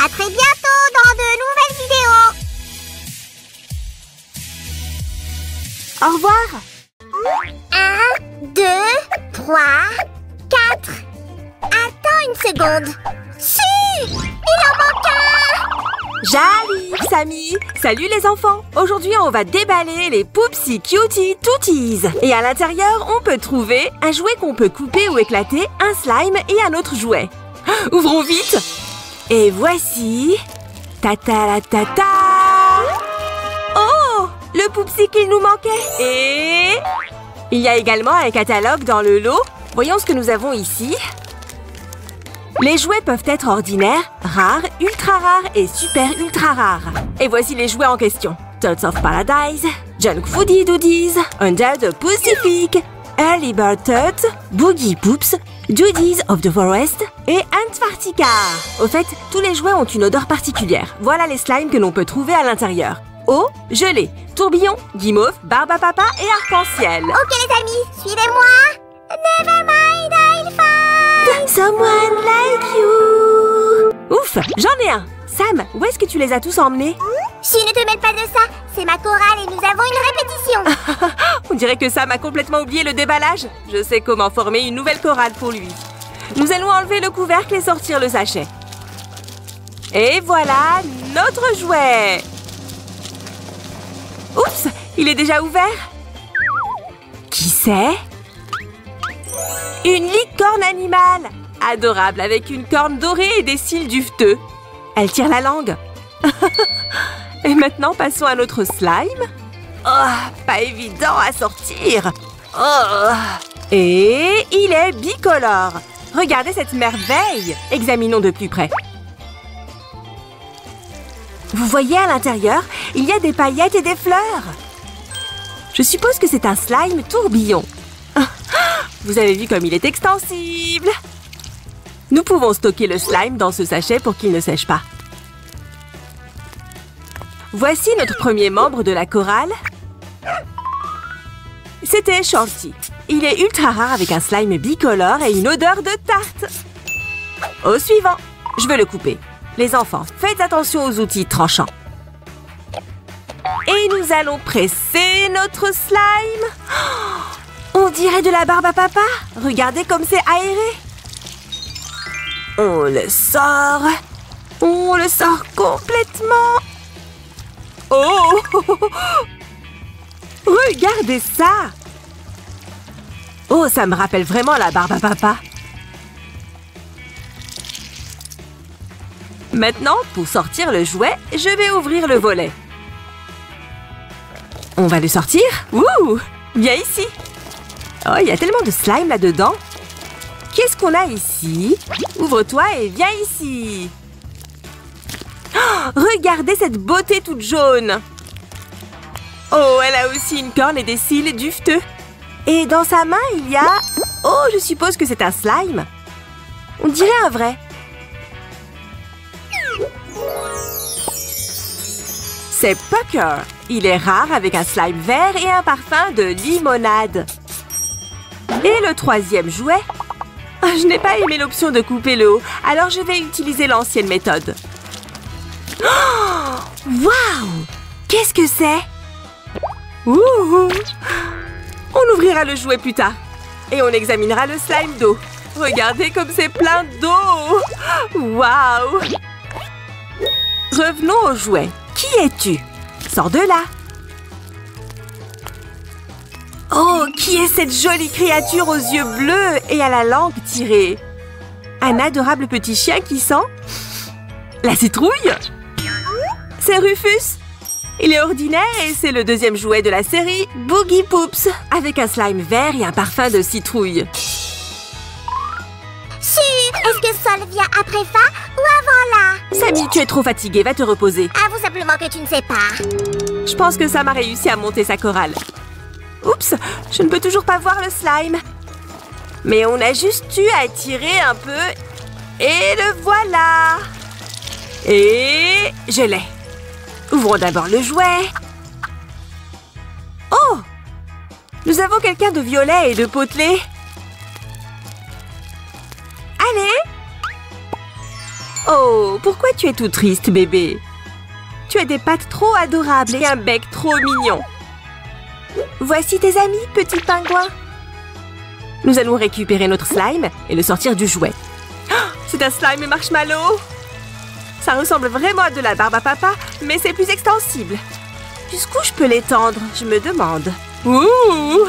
B: À très bientôt dans de nouvelles vidéos.
A: Au revoir.
B: 1, 2, 3, 4. Attends une seconde. Si! Il en manque un!
A: J'arrive, Samy. Salut les enfants. Aujourd'hui, on va déballer les Poopsie Cutie Tooties. Et à l'intérieur, on peut trouver un jouet qu'on peut couper ou éclater, un slime et un autre jouet. Ouvrons vite. Et voici... Tata la tata. Oh! Le Poopsie qu'il nous manquait. Et... il y a également un catalogue dans le lot. Voyons ce que nous avons ici. Les jouets peuvent être ordinaires, rares, ultra rares et super ultra rares. Et voici les jouets en question. Tots of Paradise, Junk Foodie Doodies, Under the Pacific, Early Bird Tut, Boogie Poops, Doodies of the Forest et Antarctica. Au fait, tous les jouets ont une odeur particulière. Voilà les slimes que l'on peut trouver à l'intérieur. Eau, gelée, tourbillon, guimauve, barbe à papa et arc-en-ciel.
B: Ok les amis, suivez-moi. Never mind, I'll find
A: someone like you. Ouf, j'en ai un. Sam, où est-ce que tu les as tous emmenés?
B: Chut, ne te mêle pas de ça. C'est ma chorale et nous avons une répétition.
A: On dirait que Sam a complètement oublié le déballage. Je sais comment former une nouvelle chorale pour lui. Nous allons enlever le couvercle et sortir le sachet. Et voilà notre jouet. Oups, il est déjà ouvert. Qui c'est? Une licorne animale. Adorable, avec une corne dorée et des cils duveteux. Elle tire la langue. Et maintenant, passons à notre slime. Oh, pas évident à sortir. Oh. Et il est bicolore. Regardez cette merveille. Examinons de plus près. Vous voyez à l'intérieur, il y a des paillettes et des fleurs. Je suppose que c'est un slime tourbillon. Vous avez vu comme il est extensible. Nous pouvons stocker le slime dans ce sachet pour qu'il ne sèche pas. Voici notre premier membre de la chorale. C'était Shorty. Il est ultra rare avec un slime bicolore et une odeur de tarte. Au suivant, je veux le couper. Les enfants, faites attention aux outils tranchants. Et nous allons presser notre slime. On dirait de la barbe à papa. Regardez comme c'est aéré. On le sort. On le sort complètement. Oh! Regardez ça! Oh, ça me rappelle vraiment la barbe à papa. Maintenant, pour sortir le jouet, je vais ouvrir le volet. On va le sortir? Ouh! Viens ici! Oh, il y a tellement de slime là-dedans. Qu'est-ce qu'on a ici? Ouvre-toi et viens ici! Oh, regardez cette beauté toute jaune! Oh, elle a aussi une corne et des cils duveteux. Et dans sa main, il y a... Oh, je suppose que c'est un slime. On dirait un vrai. C'est Pucker. Il est rare avec un slime vert et un parfum de limonade. Et le troisième jouet? Je n'ai pas aimé l'option de couper le haut, alors je vais utiliser l'ancienne méthode. Oh! Waouh! Qu'est-ce que c'est? Ouh! On ouvrira le jouet plus tard. Et on examinera le slime d'eau. Regardez comme c'est plein d'eau! Waouh! Revenons au jouet. Qui es-tu? Sors de là! Oh, qui est cette jolie créature aux yeux bleus et à la langue tirée? Un adorable petit chien qui sent... la citrouille? C'est Rufus. Il est ordinaire et c'est le deuxième jouet de la série Boogie Poops, avec un slime vert et un parfum de citrouille.
B: Chut! Est-ce que Sol vient après Fa ou avant là?
A: Sammy, tu es trop fatiguée, va te reposer.
B: Avoue simplement que tu ne sais pas.
A: Je pense que Sam a réussi à monter sa chorale. Oups, je ne peux toujours pas voir le slime. Mais on a juste eu à tirer un peu. Et le voilà. Et je l'ai. Ouvrons d'abord le jouet. Oh! Nous avons quelqu'un de violet et de potelé. Allez! Oh, pourquoi tu es tout triste, bébé? Tu as des pattes trop adorables et un bec trop mignon. Voici tes amis, petit pingouin. Nous allons récupérer notre slime et le sortir du jouet. Oh, c'est un slime marshmallow. Ça ressemble vraiment à de la barbe à papa, mais c'est plus extensible. Jusqu'où je peux l'étendre, je me demande. Ouh!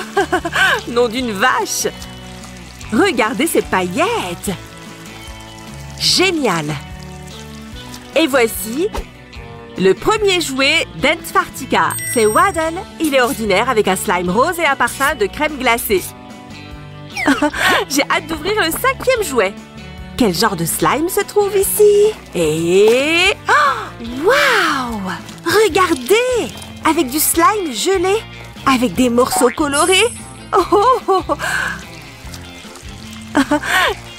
A: Nom d'une vache! Regardez ces paillettes! Génial! Et voici le premier jouet d'Antfartica. C'est Waddle. Il est ordinaire avec un slime rose et un parfum de crème glacée. J'ai hâte d'ouvrir le cinquième jouet. Quel genre de slime se trouve ici? Et... oh! Waouh! Regardez! Avec du slime gelé, avec des morceaux colorés. Oh!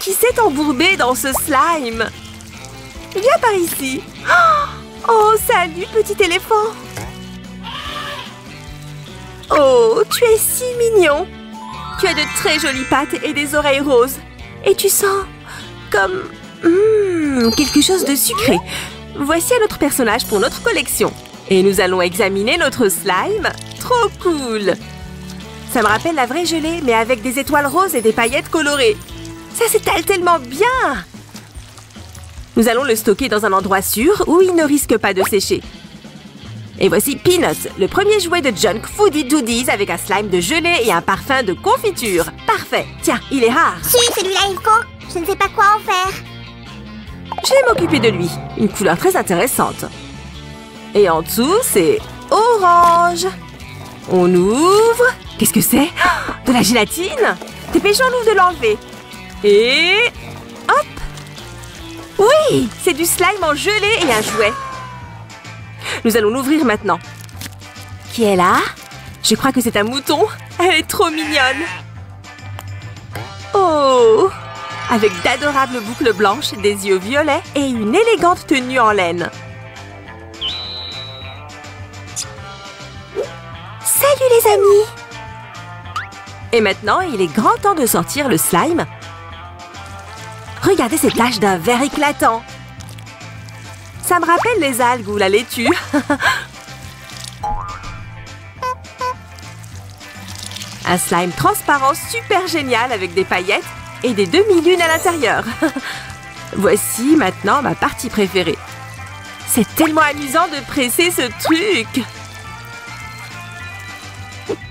A: Qui s'est embourbé dans ce slime? Viens par ici. Oh, salut, petit éléphant. Oh, tu es si mignon. Tu as de très jolies pattes et des oreilles roses. Et tu sens comme Quelque chose de sucré. Voici un autre personnage pour notre collection. Et nous allons examiner notre slime. Trop cool! Ça me rappelle la vraie gelée, mais avec des étoiles roses et des paillettes colorées. Ça s'étale tellement bien! Nous allons le stocker dans un endroit sûr où il ne risque pas de sécher. Et voici Peanuts, le premier jouet de Junk Foodie Doodies avec un slime de gelée et un parfum de confiture. Parfait! Tiens, il est rare.
B: Si, celui-là il faut. Je ne sais pas quoi en faire.
A: Je vais m'occuper de lui. Une couleur très intéressante. Et en dessous, c'est orange. On ouvre. Qu'est-ce que c'est? De la gélatine? Dépêchons-nous de l'enlever. Et... hop! Oui! C'est du slime en gelée et un jouet. Nous allons l'ouvrir maintenant. Qui est là? Je crois que c'est un mouton. Elle est trop mignonne. Oh! Avec d'adorables boucles blanches, des yeux violets et une élégante tenue en laine. Salut les amis! Et maintenant, il est grand temps de sortir le slime. Regardez ces taches d'un vert éclatant. Ça me rappelle les algues ou la laitue. Un slime transparent super génial avec des paillettes et des demi-lunes à l'intérieur. Voici maintenant ma partie préférée. C'est tellement amusant de presser ce truc.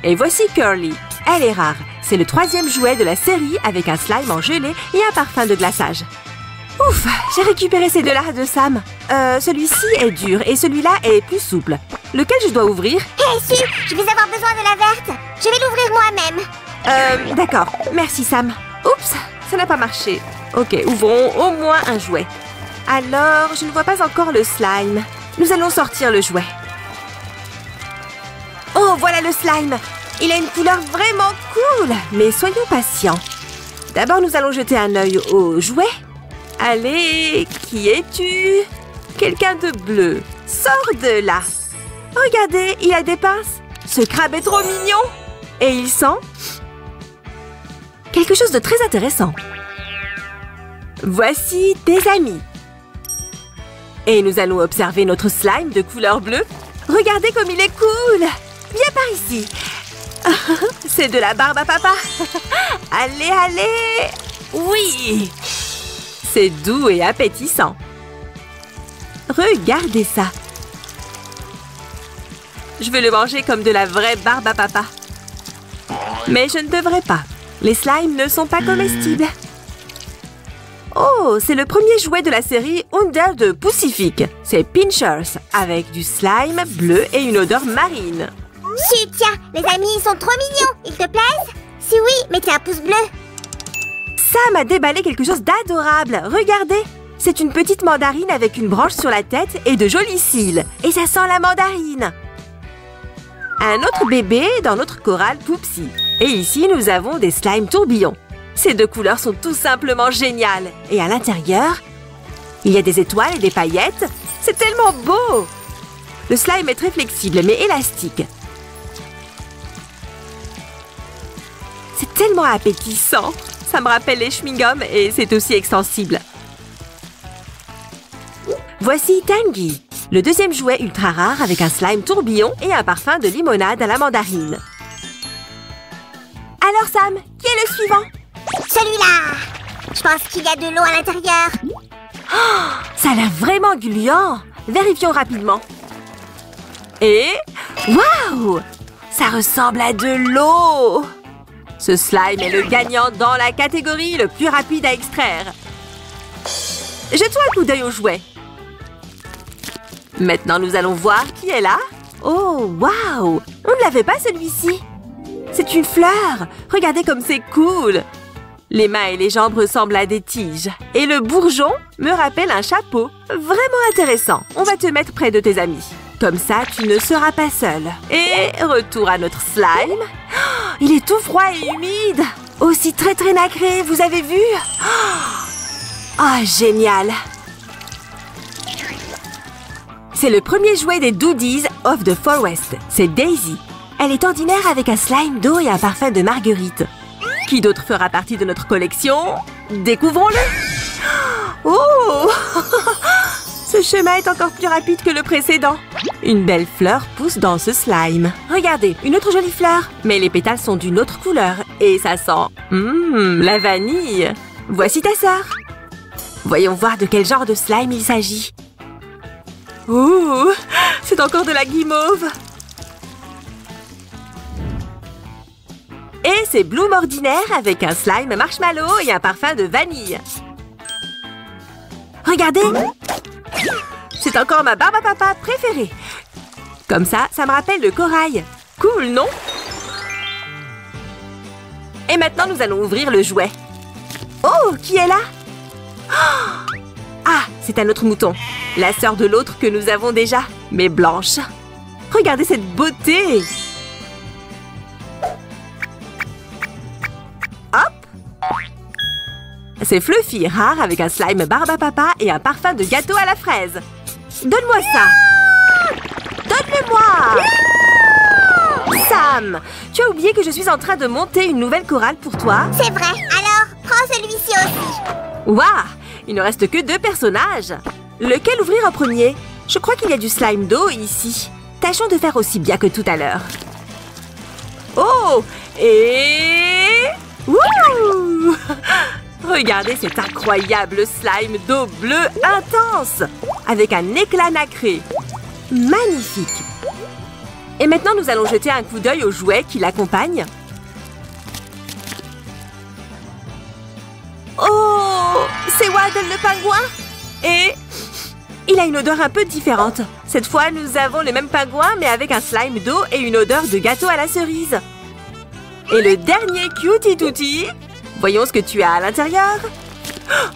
A: Et voici Curly. Elle est rare. C'est le 3e jouet de la série avec un slime en gelée et un parfum de glaçage. Ouf, j'ai récupéré ces deux-là de Sam. Celui-ci est dur et celui-là est plus souple. Lequel je dois ouvrir?
B: Hé, si, je vais avoir besoin de la verte. Je vais l'ouvrir moi-même.
A: D'accord. Merci, Sam. Oups, ça n'a pas marché. Ok, ouvrons au moins un jouet. Alors, je ne vois pas encore le slime. Nous allons sortir le jouet. Oh, voilà le slime. Il a une couleur vraiment cool. Mais soyons patients. D'abord, nous allons jeter un œil au jouet. Allez, qui es-tu? Quelqu'un de bleu. Sors de là. Regardez, il a des pinces. Ce crabe est trop mignon. Et il sent quelque chose de très intéressant. Voici tes amis. Et nous allons observer notre slime de couleur bleue. Regardez comme il est cool. Viens par ici. C'est de la barbe à papa. Allez, allez. Oui. C'est doux et appétissant. Regardez ça. Je vais le manger comme de la vraie barbe à papa. Mais je ne devrais pas. Les slimes ne sont pas comestibles. Oh, c'est le premier jouet de la série Under de Pacific. C'est Pinchers, avec du slime bleu et une odeur marine.
B: Si, tiens, les amis, ils sont trop mignons. Ils te plaisent? Si oui, mettez un pouce bleu.
A: Sam a déballé quelque chose d'adorable. Regardez, c'est une petite mandarine avec une branche sur la tête et de jolis cils. Et ça sent la mandarine. Un autre bébé dans notre chorale Poupsie. Et ici, nous avons des slimes tourbillons. Ces deux couleurs sont tout simplement géniales. Et à l'intérieur, il y a des étoiles et des paillettes. C'est tellement beau! Le slime est très flexible, mais élastique. C'est tellement appétissant. Ça me rappelle les chewing-gums et c'est aussi extensible. Voici Tangy, le deuxième jouet ultra rare avec un slime tourbillon et un parfum de limonade à la mandarine. Alors Sam, qui est le suivant?
B: Celui-là. Je pense qu'il y a de l'eau à l'intérieur.
A: Oh, ça a l'air vraiment gluant. Vérifions rapidement. Et... waouh! Ça ressemble à de l'eau! Ce slime est le gagnant dans la catégorie le plus rapide à extraire. Jetons un coup d'œil au jouet. Maintenant, nous allons voir qui est là. Oh, waouh! On ne l'avait pas celui-ci. C'est une fleur. Regardez comme c'est cool. Les mains et les jambes ressemblent à des tiges. Et le bourgeon me rappelle un chapeau. Vraiment intéressant. On va te mettre près de tes amis. Comme ça, tu ne seras pas seul. Et retour à notre slime. Oh, il est tout froid et humide. Aussi très très nacré, vous avez vu? Oh, génial. C'est le premier jouet des Doodies of the Forest. C'est Daisy. Elle est ordinaire avec un slime d'eau et un parfum de marguerite. Qui d'autre fera partie de notre collection? Découvrons-le! Oh! Ce chemin est encore plus rapide que le précédent. Une belle fleur pousse dans ce slime. Regardez, une autre jolie fleur. Mais les pétales sont d'une autre couleur. Et ça sent... la vanille. Voici ta sœur. Voyons voir de quel genre de slime il s'agit. Ouh! C'est encore de la guimauve. Et c'est Bloom ordinaire avec un slime marshmallow et un parfum de vanille. Regardez! C'est encore ma barbe à papa préférée. Comme ça, ça me rappelle le corail. Cool, non? Et maintenant, nous allons ouvrir le jouet. Oh, qui est là? Oh! Ah, c'est un autre mouton. La sœur de l'autre que nous avons déjà, mais blanche. Regardez cette beauté! Hop! C'est Fluffy, rare avec un slime barbe à papa et un parfum de gâteau à la fraise. Donne-moi ça! Donne-le-moi! Sam, tu as oublié que je suis en train de monter une nouvelle chorale pour toi?
B: C'est vrai. Alors, prends celui-ci aussi.
A: Waouh! Il ne reste que 2 personnages. Lequel ouvrir en premier? Je crois qu'il y a du slime d'eau ici. Tâchons de faire aussi bien que tout à l'heure. Oh! Et... Wouh! Regardez cet incroyable slime d'eau bleue intense, avec un éclat nacré. Magnifique! Et maintenant, nous allons jeter un coup d'œil au jouet qui l'accompagne. Oh! C'est Waddle le pingouin! Et... il a une odeur un peu différente. Cette fois, nous avons le même pingouin, mais avec un slime d'eau et une odeur de gâteau à la cerise. Et le dernier Cutie Tutti. Voyons ce que tu as à l'intérieur.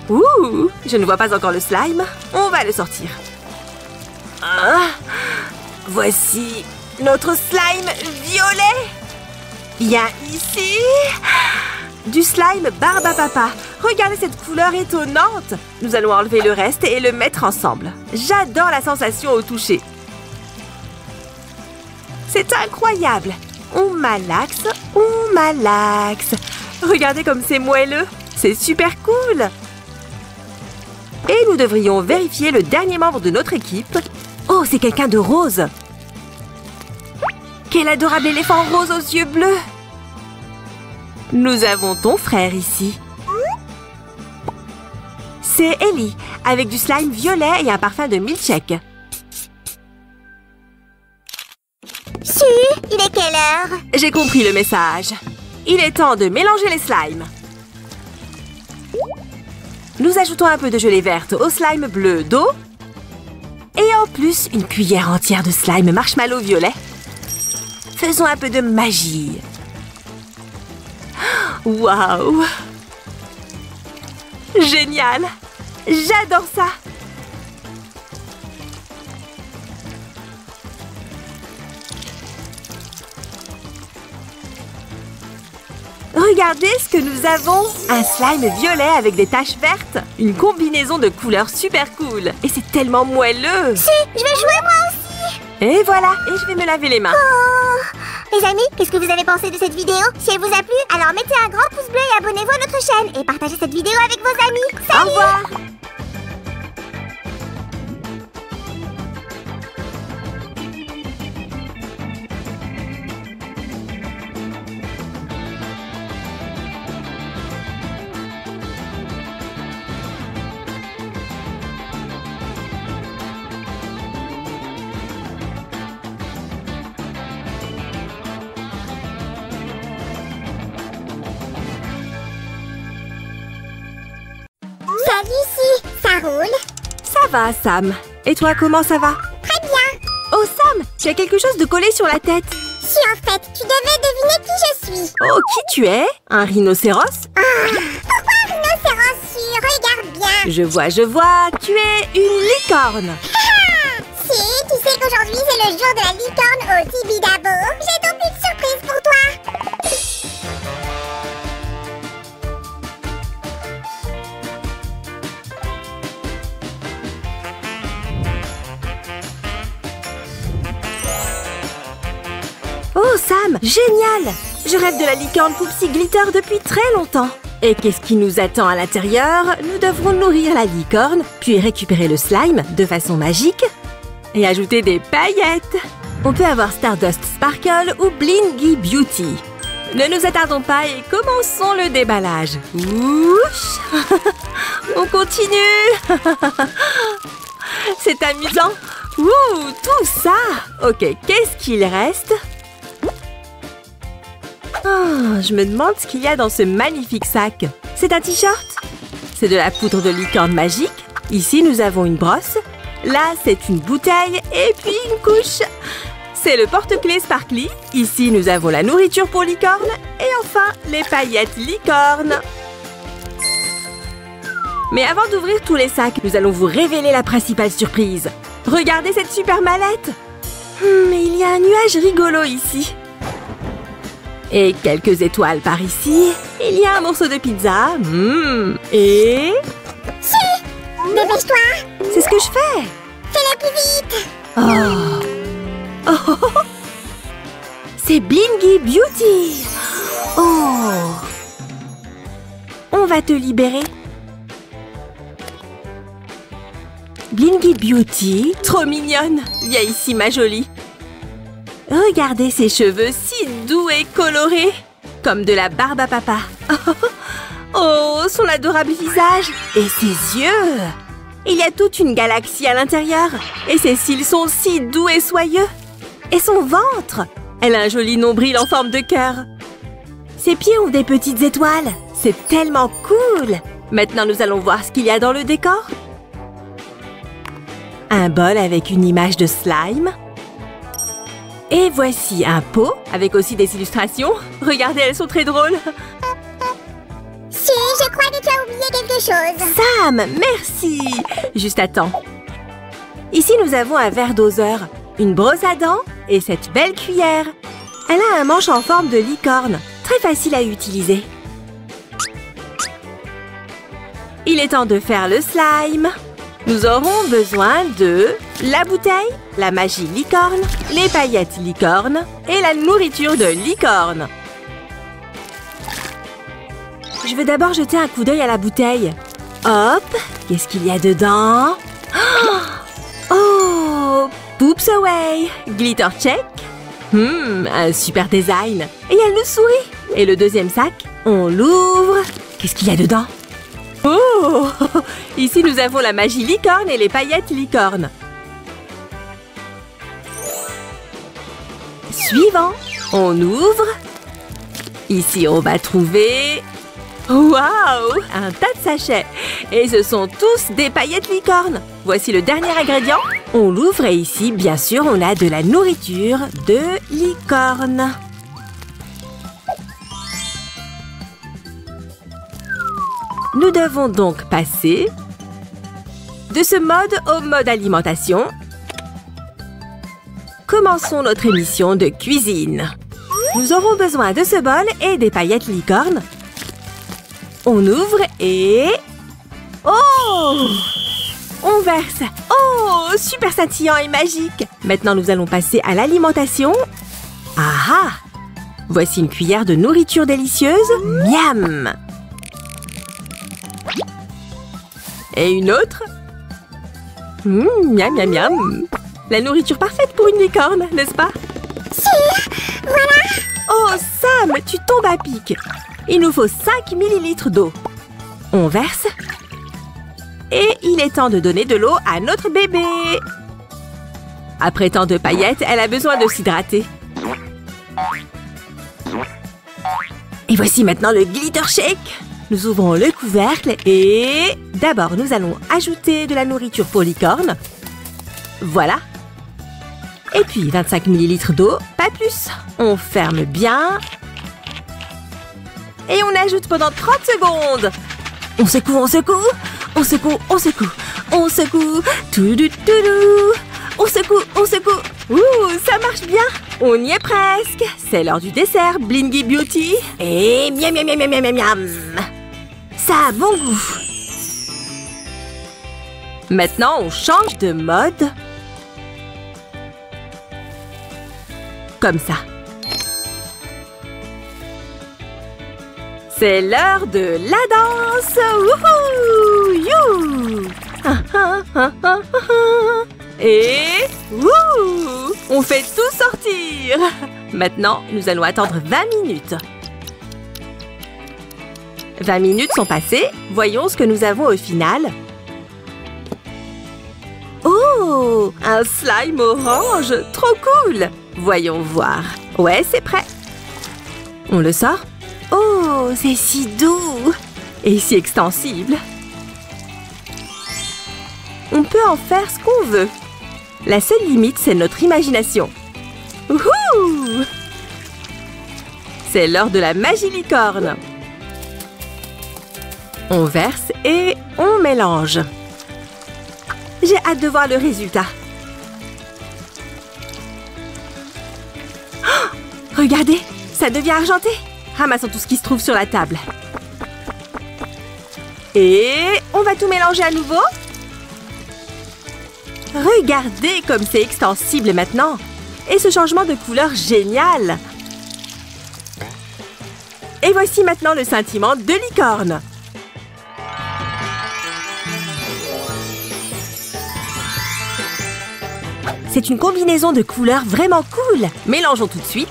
A: Ouh! Je ne vois pas encore le slime. On va le sortir. Ah, voici notre slime violet. Viens ici. Du slime barbe à papa. Regardez cette couleur étonnante. Nous allons enlever le reste et le mettre ensemble. J'adore la sensation au toucher. C'est incroyable. On malaxe, on malaxe. Regardez comme c'est moelleux. C'est super cool. Et nous devrions vérifier le dernier membre de notre équipe. Oh, c'est quelqu'un de rose. Quel adorable éléphant rose aux yeux bleus. Nous avons ton frère ici. C'est Ellie, avec du slime violet et un parfum de milkshake.
B: Su, il est quelle heure?
A: J'ai compris le message. Il est temps de mélanger les slimes. Nous ajoutons un peu de gelée verte au slime bleu d'eau. Et en plus, une cuillère entière de slime marshmallow violet. Faisons un peu de magie. Waouh! Génial! J'adore ça! Regardez ce que nous avons! Un slime violet avec des taches vertes. Une combinaison de couleurs super cool. Et c'est tellement moelleux!
B: Si, je vais jouer moi aussi!
A: Et voilà! Et je vais me laver les mains.
B: Oh! Les amis, qu'est-ce que vous avez pensé de cette vidéo? Si elle vous a plu, alors mettez un grand pouce bleu et abonnez-vous à notre chaîne. Et partagez cette vidéo avec vos amis. Salut!
A: Au revoir!
B: Salut, Si, ça roule?
A: Ça va, Sam. Et toi, comment ça va?
B: Très bien.
A: Oh, Sam, tu as quelque chose de collé sur la tête.
B: Si, en fait, tu devais deviner qui je suis.
A: Oh, qui tu es? Un rhinocéros?
B: Pourquoi un rhinocéros? Regarde bien.
A: Je vois, tu es une licorne.
B: Si, tu sais qu'aujourd'hui c'est le jour de la licorne au Tibidabo. J'ai donc une surprise pour toi.
A: Oh, Sam, génial! Je rêve de la licorne Poopsie Glitter depuis très longtemps. Et qu'est-ce qui nous attend à l'intérieur? Nous devrons nourrir la licorne, puis récupérer le slime de façon magique et ajouter des paillettes. On peut avoir Stardust Sparkle ou Blingy Beauty. Ne nous attardons pas et commençons le déballage. Ouch. On continue. C'est amusant. Ouh, tout ça. Ok, qu'est-ce qu'il reste? Oh, je me demande ce qu'il y a dans ce magnifique sac. C'est un t-shirt? C'est de la poudre de licorne magique. Ici, nous avons une brosse. Là, c'est une bouteille et puis une couche. C'est le porte-clés Sparkly. Ici, nous avons la nourriture pour licorne. Et enfin, les paillettes licorne. Mais avant d'ouvrir tous les sacs, nous allons vous révéler la principale surprise. Regardez cette super mallette. Mais il y a un nuage rigolo ici. Et quelques étoiles par ici. Il y a un morceau de pizza. Et...
B: Si! Dépêche-toi!
A: C'est ce que je fais.
B: Fais-le plus vite!
A: Oh. Oh. C'est Blingy Beauty. Oh. On va te libérer. Blingy Beauty, trop mignonne. Viens ici, ma jolie. Regardez ses cheveux si doux et colorés, comme de la barbe à papa. Oh, son adorable visage et ses yeux. Il y a toute une galaxie à l'intérieur. Et ses cils sont si doux et soyeux. Et son ventre. Elle a un joli nombril en forme de cœur. Ses pieds ont des petites étoiles. C'est tellement cool. Maintenant, nous allons voir ce qu'il y a dans le décor. Un bol avec une image de slime. Et voici un pot avec aussi des illustrations. Regardez, elles sont très drôles.
B: Si, je crois que tu as oublié quelque chose.
A: Sam, merci. Juste attends. Ici, nous avons un verre doseur, une brosse à dents et cette belle cuillère. Elle a un manche en forme de licorne, très facile à utiliser. Il est temps de faire le slime. Nous aurons besoin de la bouteille, la magie licorne, les paillettes licorne et la nourriture de licorne. Je vais d'abord jeter un coup d'œil à la bouteille. Hop, qu'est-ce qu'il y a dedans? Oh, Poops Away, glitter check. Un super design. Et elle nous sourit. Et le deuxième sac, on l'ouvre. Qu'est-ce qu'il y a dedans? Oh! Ici, nous avons la magie licorne et les paillettes licorne. Suivant, on ouvre. Ici, on va trouver... Waouh! Un tas de sachets. Et ce sont tous des paillettes licorne. Voici le dernier ingrédient. On l'ouvre et ici, bien sûr, on a de la nourriture de licorne. Nous devons donc passer de ce mode au mode alimentation. Commençons notre émission de cuisine. Nous aurons besoin de ce bol et des paillettes licorne. On ouvre et... Oh! On verse. Oh! Super scintillant et magique. Maintenant, nous allons passer à l'alimentation. Ah ah! Voici une cuillère de nourriture délicieuse. Miam! Et une autre. Miam, miam, miam. La nourriture parfaite pour une licorne, n'est-ce pas?
B: Si, voilà.
A: Oh, Sam, tu tombes à pic. Il nous faut 5 ml d'eau. On verse. Et il est temps de donner de l'eau à notre bébé. Après tant de paillettes, elle a besoin de s'hydrater. Et voici maintenant le glitter shake. Nous ouvrons le couvercle et... D'abord, nous allons ajouter de la nourriture pour licorne. Voilà. Et puis, 25 ml d'eau, pas plus. On ferme bien. Et on ajoute pendant 30 secondes. On secoue, on secoue. On secoue, on secoue. On secoue. Toudoudou. On secoue, on secoue. Ouh, ça marche bien. On y est presque. C'est l'heure du dessert, Blingy Beauty. Et miam, miam, miam, miam, miam, miam. Ça a bon goût. Maintenant, on change de mode. Comme ça. C'est l'heure de la danse. Wouhou! You! Et wouh! On fait tout sortir. Maintenant, nous allons attendre 20 minutes. 20 minutes sont passées. Voyons ce que nous avons au final. Oh! Un slime orange! Trop cool! Voyons voir. Ouais, c'est prêt. On le sort? Oh, c'est si doux! Et si extensible. On peut en faire ce qu'on veut. La seule limite, c'est notre imagination. Wouhou! C'est l'heure de la magie licorne. On verse et on mélange. J'ai hâte de voir le résultat. Oh, regardez, ça devient argenté. Ramassons tout ce qui se trouve sur la table. Et on va tout mélanger à nouveau. Regardez comme c'est extensible maintenant. Et ce changement de couleur génial. Et voici maintenant le scintillement de licorne. C'est une combinaison de couleurs vraiment cool. Mélangeons tout de suite.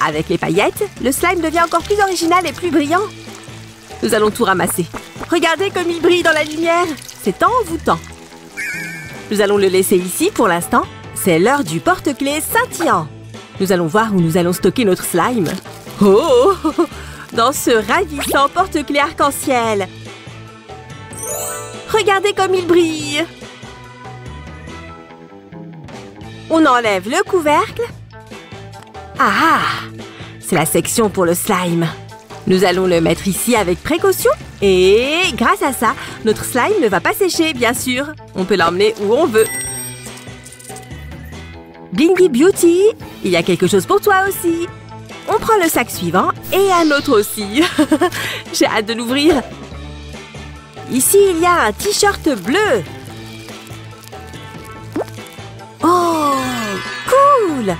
A: Avec les paillettes, le slime devient encore plus original et plus brillant. Nous allons tout ramasser. Regardez comme il brille dans la lumière. C'est envoûtant. Nous allons le laisser ici pour l'instant. C'est l'heure du porte-clés scintillant. Nous allons voir où nous allons stocker notre slime. Oh! Dans ce ravissant porte-clés arc-en-ciel. Regardez comme il brille. On enlève le couvercle. Ah! C'est la section pour le slime. Nous allons le mettre ici avec précaution. Et grâce à ça, notre slime ne va pas sécher, bien sûr. On peut l'emmener où on veut. Blingy Beauty, il y a quelque chose pour toi aussi. On prend le sac suivant et un autre aussi. J'ai hâte de l'ouvrir. Ici, il y a un t-shirt bleu. Oh, cool!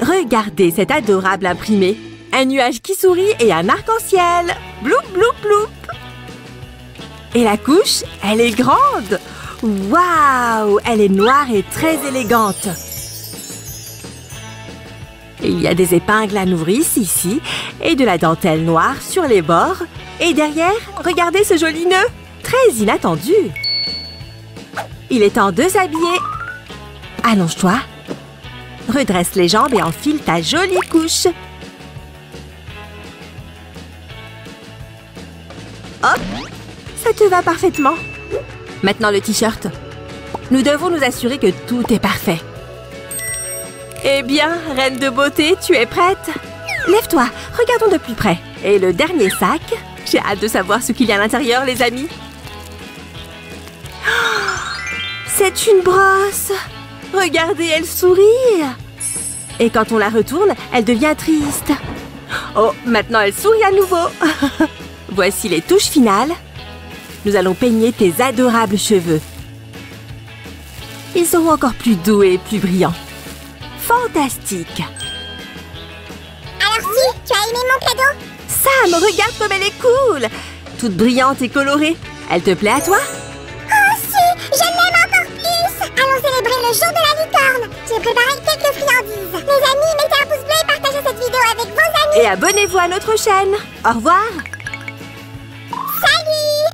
A: Regardez cet adorable imprimé. Un nuage qui sourit et un arc-en-ciel. Bloup, bloup, bloup. Et la couche, elle est grande. Waouh! Elle est noire et très élégante. Et il y a des épingles à nourrice ici et de la dentelle noire sur les bords. Et derrière, regardez ce joli nœud. Très inattendu. Il est temps de s'habiller. Allonge-toi. Redresse les jambes et enfile ta jolie couche. Hop! Ça te va parfaitement. Maintenant le t-shirt. Nous devons nous assurer que tout est parfait. Eh bien, reine de beauté, tu es prête? Lève-toi, regardons de plus près. Et le dernier sac. J'ai hâte de savoir ce qu'il y a à l'intérieur, les amis. C'est une brosse. Regardez, elle sourit. Et quand on la retourne, elle devient triste. Oh, maintenant elle sourit à nouveau. Voici les touches finales. Nous allons peigner tes adorables cheveux. Ils seront encore plus doux et plus brillants. Fantastique.
B: Alors si, tu as aimé mon cadeau?
A: Sam, regarde comme elle est cool. Toute brillante et colorée. Elle te plaît à toi?
B: Oh si, je l'aime encore plus. Allons célébrer le jour de la licorne. J'ai préparé quelques friandises. Les amis, mettez un pouce bleu et partagez cette vidéo avec vos amis.
A: Et abonnez-vous à notre chaîne. Au revoir.
B: Salut!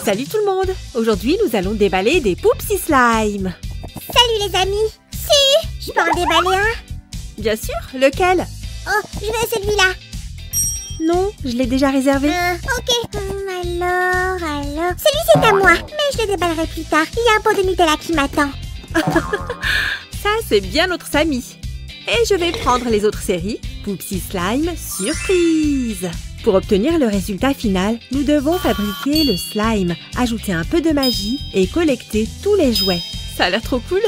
A: Salut tout le monde. Aujourd'hui, nous allons déballer des Poupsi Slime.
B: Salut les amis. Si, je peux en déballer un?
A: Bien sûr, lequel?
B: Oh, je veux celui-là.
A: Non, je l'ai déjà réservé.
B: Ok. Alors... Celui-ci est à moi, mais je le déballerai plus tard. Il y a un pot de Nutella qui m'attend.
A: Ça, c'est bien notre Samy. Et je vais prendre les autres séries. Poupsie Slime Surprise. Pour obtenir le résultat final, nous devons fabriquer le slime, ajouter un peu de magie et collecter tous les jouets. Ça a l'air trop cool.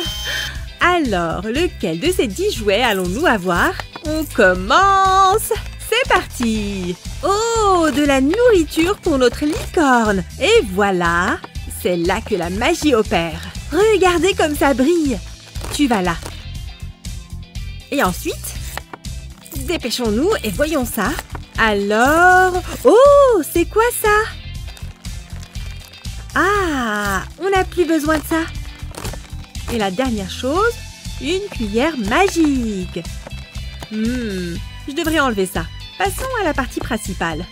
A: Alors, lequel de ces 10 jouets allons-nous avoir? On commence! C'est parti! Oh, de la nourriture pour notre licorne! Et voilà! C'est là que la magie opère. Regardez comme ça brille! Tu vas là. Et ensuite, dépêchons-nous et voyons ça. Alors... Oh, c'est quoi ça? Ah, on n'a plus besoin de ça. Et la dernière chose, une cuillère magique. Je devrais enlever ça. Passons à la partie principale.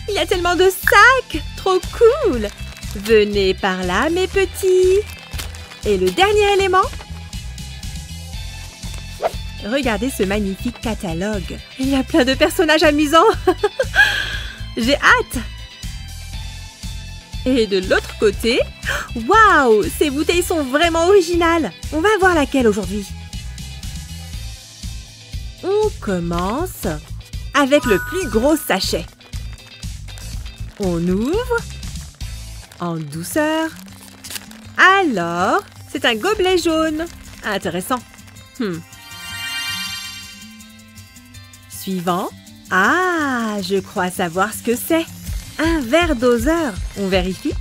A: Il y a tellement de sacs! Trop cool! Venez par là, mes petits. Et le dernier élément? Regardez ce magnifique catalogue. Il y a plein de personnages amusants. J'ai hâte. Et de l'autre côté, waouh, ces bouteilles sont vraiment originales. On va voir laquelle aujourd'hui. On commence avec le plus gros sachet. On ouvre en douceur. Alors, c'est un gobelet jaune. Intéressant. Suivant. Ah, je crois savoir ce que c'est. Un verre doseur. On vérifie.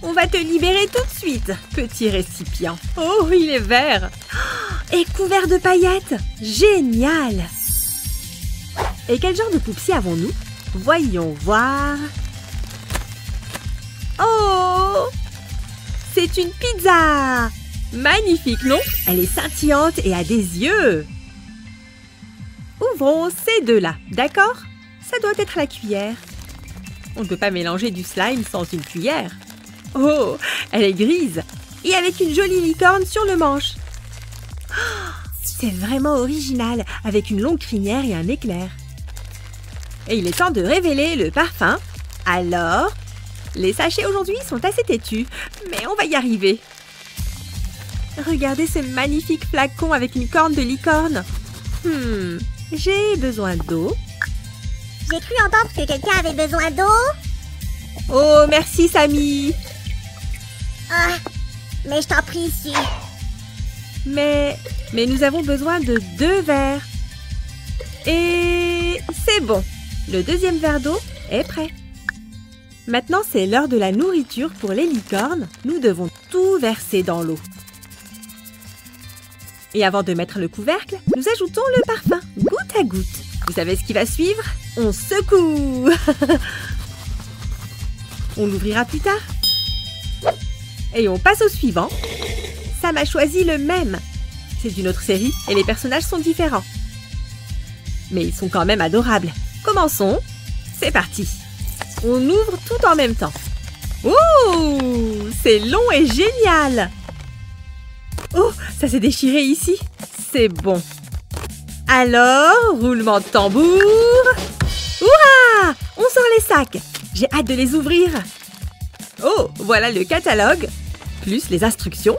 A: On va te libérer tout de suite, petit récipient. Oh, il est vert. Et couvert de paillettes. Génial. Et quel genre de poupsie avons-nous? Voyons voir. Oh! C'est une pizza! Magnifique, non? Elle est scintillante et a des yeux. Ouvrons ces deux-là, d'accord? Ça doit être la cuillère. On ne peut pas mélanger du slime sans une cuillère. Oh, elle est grise et avec une jolie licorne sur le manche. Oh, c'est vraiment original, avec une longue crinière et un éclair. Et il est temps de révéler le parfum. Alors, les sachets aujourd'hui sont assez têtus, mais on va y arriver. Regardez ce magnifique flacon avec une corne de licorne. J'ai besoin d'eau.
B: J'ai cru entendre que quelqu'un avait besoin d'eau.
A: Oh, merci, Samy.
B: Ah, mais je t'en prie ici.
A: Mais nous avons besoin de 2 verres. Et c'est bon. Le deuxième verre d'eau est prêt. Maintenant, c'est l'heure de la nourriture pour les licornes. Nous devons tout verser dans l'eau. Et avant de mettre le couvercle, nous ajoutons le parfum, goutte à goutte. Vous savez ce qui va suivre? On secoue. On l'ouvrira plus tard. Et on passe au suivant. Sam a choisi le même. C'est d'une autre série et les personnages sont différents. Mais ils sont quand même adorables. Commençons. C'est parti. On ouvre tout en même temps. Ouh, c'est long et génial. Oh, ça s'est déchiré ici. C'est bon. Alors, roulement de tambour. Hurrah! On sort les sacs. J'ai hâte de les ouvrir. Oh, voilà le catalogue, plus les instructions.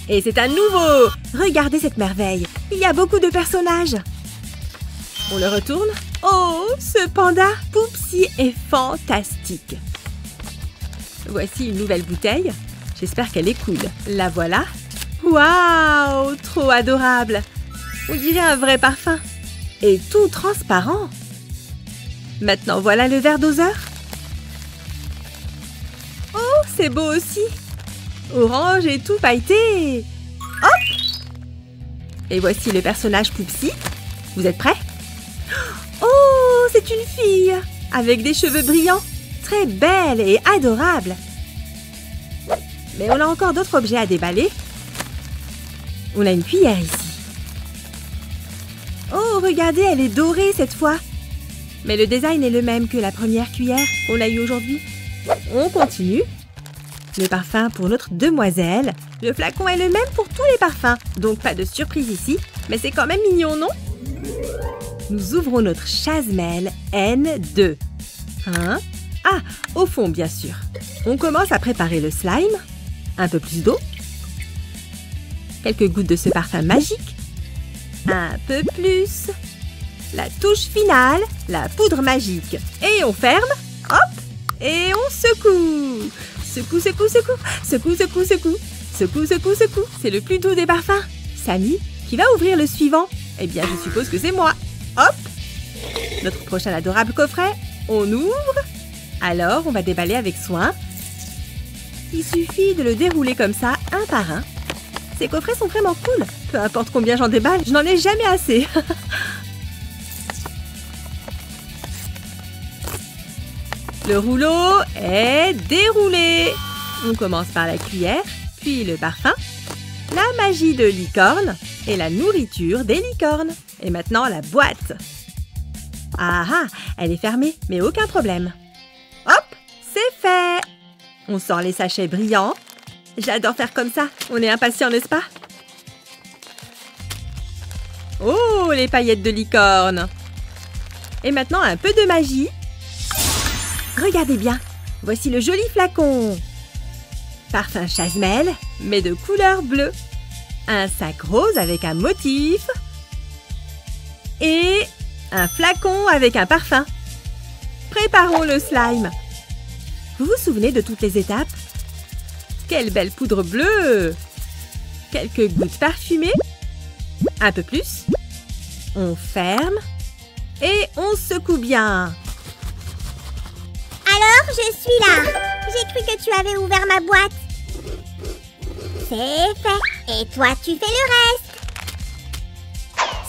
A: Et c'est un nouveau. Regardez cette merveille. Il y a beaucoup de personnages. On le retourne. Oh, ce panda Poupsie est fantastique. Voici une nouvelle bouteille. J'espère qu'elle est cool. La voilà. Waouh, trop adorable. On dirait un vrai parfum. Et tout transparent. Maintenant, voilà le verre doseur. Oh, c'est beau aussi. Orange et tout pailleté. Hop! Et voici le personnage Poupsie. Vous êtes prêts? Oh, c'est une fille avec des cheveux brillants. Très belle et adorable. Mais on a encore d'autres objets à déballer. On a une cuillère ici. Oh, regardez, elle est dorée cette fois. Mais le design est le même que la première cuillère qu'on a eue aujourd'hui. On continue. Le parfum pour notre demoiselle. Le flacon est le même pour tous les parfums. Donc pas de surprise ici. Mais c'est quand même mignon, non? Nous ouvrons notre chasmel N2. Hein? Ah, au fond, bien sûr. On commence à préparer le slime. Un peu plus d'eau. Quelques gouttes de ce parfum magique. Un peu plus. La touche finale, la poudre magique. Et on ferme. Hop. Et on secoue. Secoue, secoue, secoue. Secoue, secoue, secoue. Secoue, secoue, secoue. C'est le plus doux des parfums. Samy, qui va ouvrir le suivant? Eh bien, je suppose que c'est moi. Hop. Notre prochain adorable coffret. On ouvre. Alors, on va déballer avec soin. Il suffit de le dérouler comme ça, un par un. Ces coffrets sont vraiment cool. Peu importe combien j'en déballe, je n'en ai jamais assez. Le rouleau est déroulé. On commence par la cuillère, puis le parfum, la magie de licorne et la nourriture des licornes. Et maintenant, la boîte. Ah ah, elle est fermée, mais aucun problème. Hop, c'est fait. On sort les sachets brillants. J'adore faire comme ça. On est impatient, n'est-ce pas? Oh, les paillettes de licorne. Et maintenant, un peu de magie. Regardez bien. Voici le joli flacon. Parfum chasmel, mais de couleur bleue. Un sac rose avec un motif. Et un flacon avec un parfum. Préparons le slime. Vous vous souvenez de toutes les étapes? Quelle belle poudre bleue! Quelques gouttes parfumées. Un peu plus. On ferme. Et on secoue bien.
B: Alors, je suis là. J'ai cru que tu avais ouvert ma boîte. C'est fait. Et toi, tu fais le reste.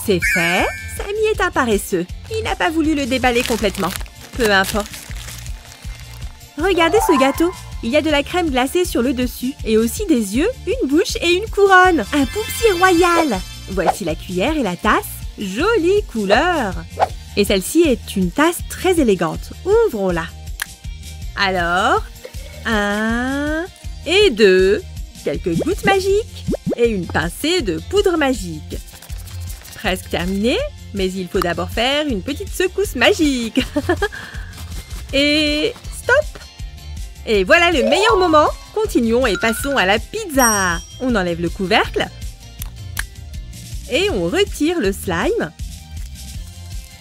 A: C'est fait. Samy est un paresseux. Il n'a pas voulu le déballer complètement. Peu importe. Regardez ce gâteau. Il y a de la crème glacée sur le dessus et aussi des yeux, une bouche et une couronne. Un poupsier royal. Voici la cuillère et la tasse. Jolie couleur. Et celle-ci est une tasse très élégante. Ouvrons-la. Alors, 1 et 2. Quelques gouttes magiques et une pincée de poudre magique. Presque terminé, mais il faut d'abord faire une petite secousse magique. Et stop! Et voilà le meilleur moment. Continuons et passons à la pizza. On enlève le couvercle. Et on retire le slime.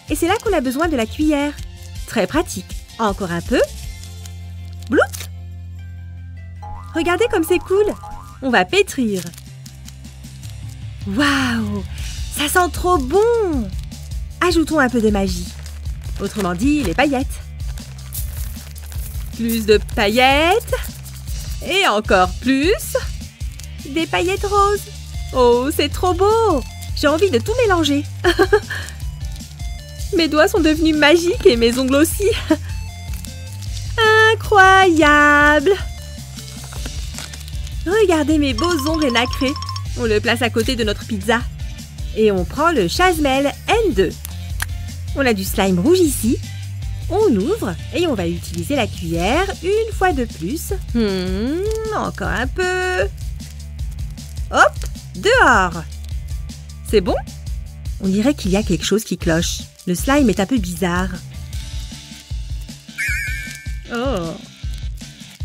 A: Et c'est là qu'on a besoin de la cuillère. Très pratique. Encore un peu. Bloup! Regardez comme c'est cool. On va pétrir. Waouh! Ça sent trop bon! Ajoutons un peu de magie. Autrement dit, les paillettes. Plus de paillettes. Et encore plus. Des paillettes roses. Oh, c'est trop beau! J'ai envie de tout mélanger. Mes doigts sont devenus magiques et mes ongles aussi. Incroyable! Regardez mes beaux ongles nacrés. On le place à côté de notre pizza. Et on prend le chasmel N2. On a du slime rouge ici. On ouvre et on va utiliser la cuillère une fois de plus. Encore un peu. Hop, dehors. C'est bon? On dirait qu'il y a quelque chose qui cloche. Le slime est un peu bizarre. Oh,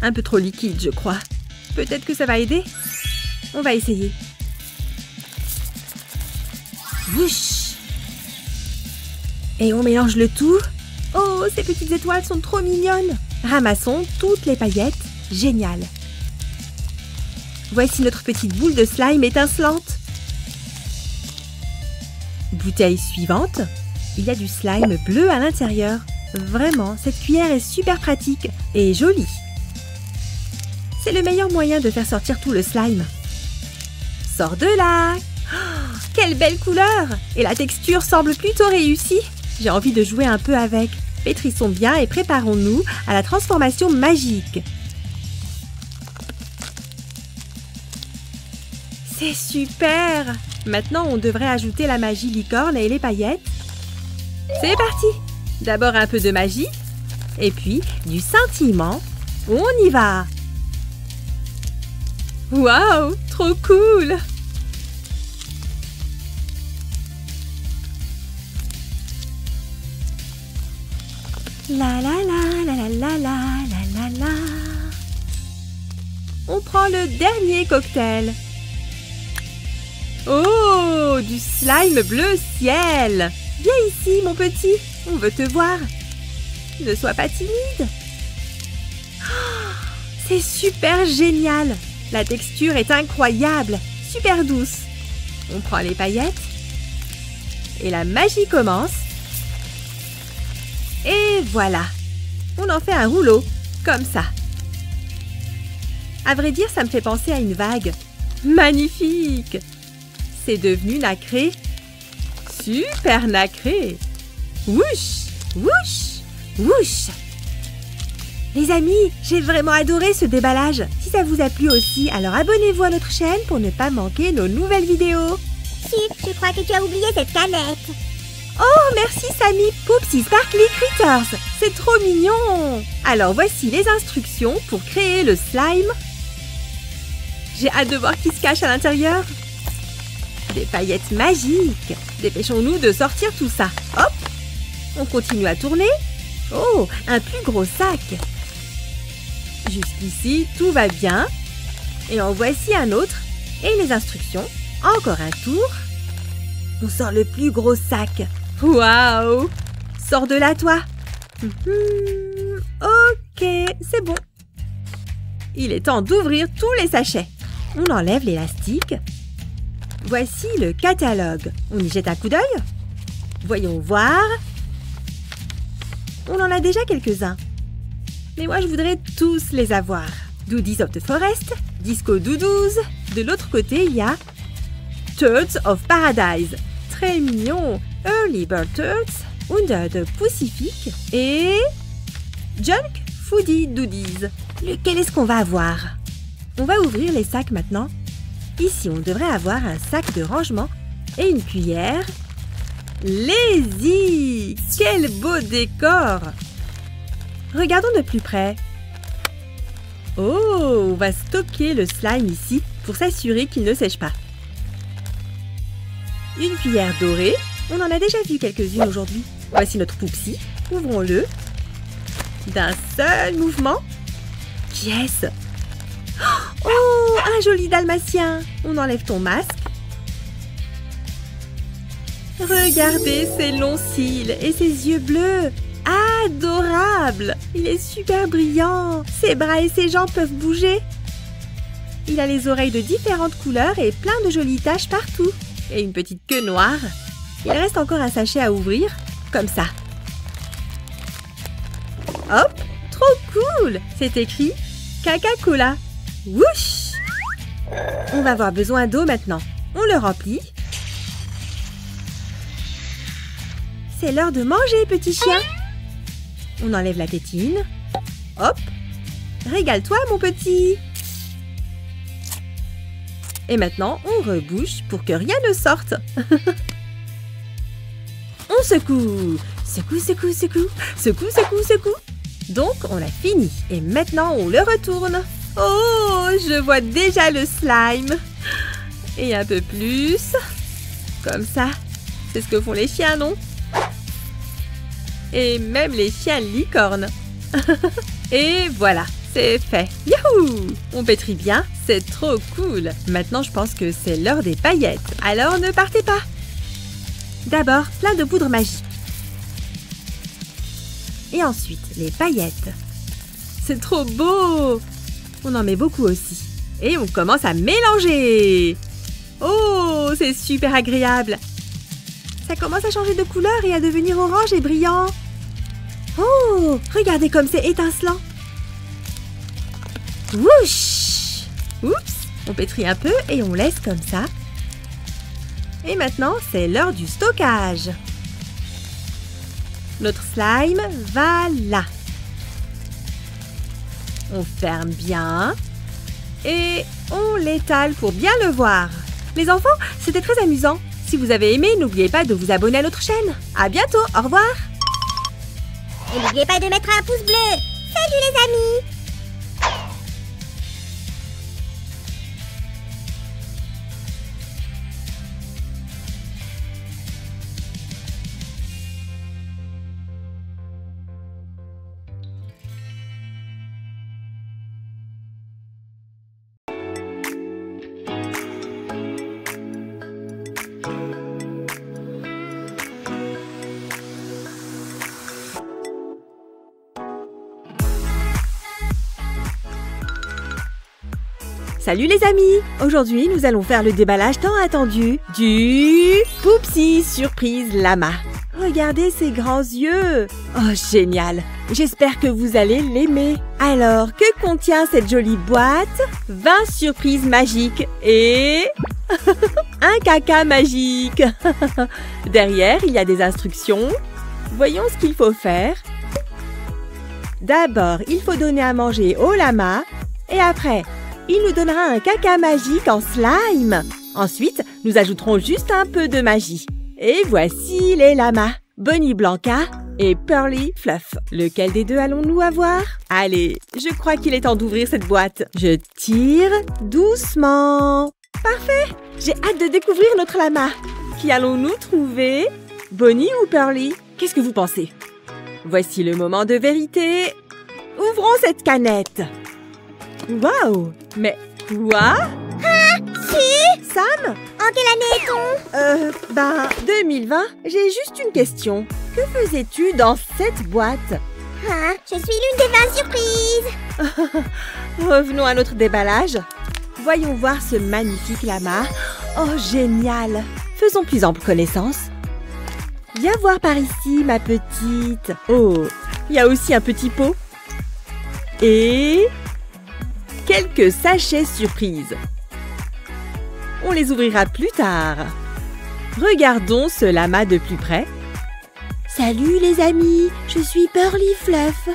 A: un peu trop liquide, je crois. Peut-être que ça va aider. On va essayer. Wouch! Et on mélange le tout. Oh, ces petites étoiles sont trop mignonnes. Ramassons toutes les paillettes. Génial. Voici notre petite boule de slime étincelante. Bouteille suivante. Il y a du slime bleu à l'intérieur. Vraiment, cette cuillère est super pratique et jolie. C'est le meilleur moyen de faire sortir tout le slime. Sors de là! Oh, quelle belle couleur! Et la texture semble plutôt réussie. J'ai envie de jouer un peu avec. Pétrissons bien et préparons-nous à la transformation magique. C'est super! Maintenant, on devrait ajouter la magie licorne et les paillettes. C'est parti! D'abord un peu de magie, et puis du scintillement. On y va! Waouh! Trop cool! La la la la la la la la la la. On prend le dernier cocktail. Oh, du slime bleu ciel! Viens ici, mon petit, on veut te voir. Ne sois pas timide. Oh, c'est super génial. La texture est incroyable, super douce. On prend les paillettes et la magie commence. Et voilà, on en fait un rouleau, comme ça. À vrai dire, ça me fait penser à une vague. Magnifique! C'est devenu nacré. Super nacré! Wouch! Wouch! Wouch! Les amis, j'ai vraiment adoré ce déballage. Si ça vous a plu aussi, alors abonnez-vous à notre chaîne pour ne pas manquer nos nouvelles vidéos.
B: Chut, je crois que tu as oublié cette canette.
A: Oh, merci Sammy, Poopsie Sparkly Critters. C'est trop mignon. Alors voici les instructions pour créer le slime. J'ai hâte de voir qui se cache à l'intérieur. Des paillettes magiques. Dépêchons-nous de sortir tout ça. Hop, on continue à tourner. Oh, un plus gros sac. Jusqu'ici, tout va bien. Et en voici un autre. Et les instructions. Encore un tour. On sort le plus gros sac. Waouh! Sors de là, toi. Ok, c'est bon. Il est temps d'ouvrir tous les sachets. On enlève l'élastique. Voici le catalogue. On y jette un coup d'œil? Voyons voir. On en a déjà quelques-uns. Mais moi, je voudrais tous les avoir. Doodies of the Forest, Disco Doodooz. De l'autre côté, il y a Turds of Paradise. Très mignon. Early Bird Turds, Under the Pacific et Junk Foodie Doodies. Lequel est-ce qu'on va avoir? On va ouvrir les sacs maintenant. Ici, on devrait avoir un sac de rangement et une cuillère. Lazy! Quel beau décor! Regardons de plus près. Oh, on va stocker le slime ici pour s'assurer qu'il ne sèche pas. Une cuillère dorée. On en a déjà vu quelques-unes aujourd'hui. Voici notre Poopsie. Ouvrons-le. D'un seul mouvement. Qui est-ce? Oh, un joli dalmatien. On enlève ton masque. Regardez ses longs cils et ses yeux bleus. Adorable! Il est super brillant. Ses bras et ses jambes peuvent bouger. Il a les oreilles de différentes couleurs et plein de jolies taches partout. Et une petite queue noire. Il reste encore un sachet à ouvrir, comme ça. Hop! Trop cool! C'est écrit Caca-Cola. Wouch! On va avoir besoin d'eau maintenant. On le remplit. C'est l'heure de manger, petit chien. On enlève la tétine. Hop! Régale-toi, mon petit. Et maintenant, on rebouche pour que rien ne sorte. On secoue. Secoue, secoue, secoue. Secoue, secoue, secoue. Donc, on a fini. Et maintenant, on le retourne. Oh, je vois déjà le slime. Et un peu plus. Comme ça. C'est ce que font les chiens, non? Et même les chiens licornes. Et voilà, c'est fait. Youhou! On pétrit bien, c'est trop cool. Maintenant, je pense que c'est l'heure des paillettes. Alors, ne partez pas. D'abord, plein de poudre magique. Et ensuite, les paillettes. C'est trop beau! On en met beaucoup aussi. Et on commence à mélanger. Oh, c'est super agréable. Ça commence à changer de couleur et à devenir orange et brillant. Oh, regardez comme c'est étincelant. Wouch! Oups, on pétrit un peu et on laisse comme ça. Et maintenant, c'est l'heure du stockage. Notre slime va là. On ferme bien et on l'étale pour bien le voir. Les enfants, c'était très amusant. Si vous avez aimé, n'oubliez pas de vous abonner à notre chaîne. À bientôt, au revoir.
B: Et n'oubliez pas de mettre un pouce bleu. Salut les amis!
A: Salut les amis! Aujourd'hui, nous allons faire le déballage tant attendu du Poupsie Surprise Lama. Regardez ses grands yeux! Oh, génial! J'espère que vous allez l'aimer. Alors, que contient cette jolie boîte? 20 surprises magiques et... un caca magique! Derrière, il y a des instructions. Voyons ce qu'il faut faire. D'abord, il faut donner à manger au lama. Et après, il nous donnera un caca magique en slime. Ensuite, nous ajouterons juste un peu de magie. Et voici les lamas, Bonnie Blanca et Pearly Fluff. Lequel des deux allons-nous avoir? Allez, je crois qu'il est temps d'ouvrir cette boîte. Je tire doucement. Parfait! J'ai hâte de découvrir notre lama. Qui allons-nous trouver? Bonnie ou Pearly? Qu'est-ce que vous pensez? Voici le moment de vérité. Ouvrons cette canette. Waouh! Mais quoi?
B: Ah, si!
A: Sam?
B: En quelle année est-on?
A: 2020. J'ai juste une question. Que faisais-tu dans cette boîte?
B: Ah, je suis l'une des 20 surprises.
A: Revenons à notre déballage. Voyons voir ce magnifique lama. Oh, génial! Faisons plus ample connaissance. Viens voir par ici, ma petite. Oh, il y a aussi un petit pot. Et... quelques sachets surprises. On les ouvrira plus tard. Regardons ce lama de plus près. Salut les amis, je suis Pearly Fluff.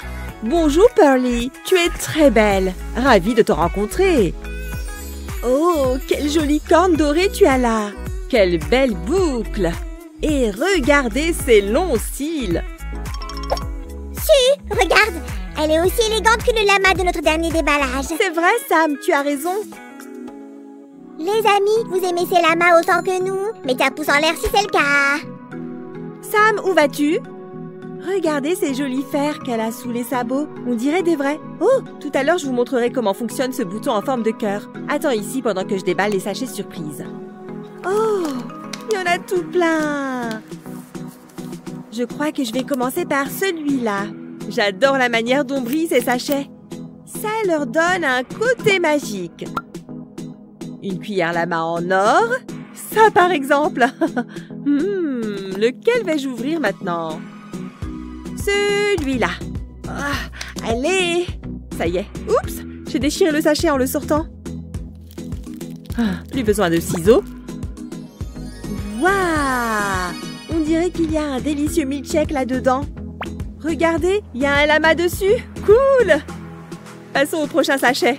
A: Bonjour Pearly, tu es très belle. Ravie de te rencontrer. Oh, quelle jolie corne dorée tu as là. Quelle belle boucle. Et regardez ces longs cils.
B: Si, regarde, elle est aussi élégante que le lama de notre dernier déballage.
A: C'est vrai Sam, tu as raison.
B: Les amis, vous aimez ces lamas autant que nous? Mettez un pouce en l'air si c'est le cas.
A: Sam, où vas-tu? Regardez ces jolis fers qu'elle a sous les sabots. On dirait des vrais. Oh, tout à l'heure, je vous montrerai comment fonctionne ce bouton en forme de cœur. Attends ici pendant que je déballe les sachets surprises. Oh, il y en a tout plein. Je crois que je vais commencer par celui-là. J'adore la manière dont brillent ces sachets. Ça leur donne un côté magique. Une cuillère lama en or. Ça, par exemple. Lequel vais-je ouvrir maintenant? Celui-là. Ah, allez. Ça y est. Oups, j'ai déchiré le sachet en le sortant. Plus besoin de ciseaux. Waouh! On dirait qu'il y a un délicieux milkshake là-dedans. Regardez, il y a un lama dessus. Cool! Passons au prochain sachet.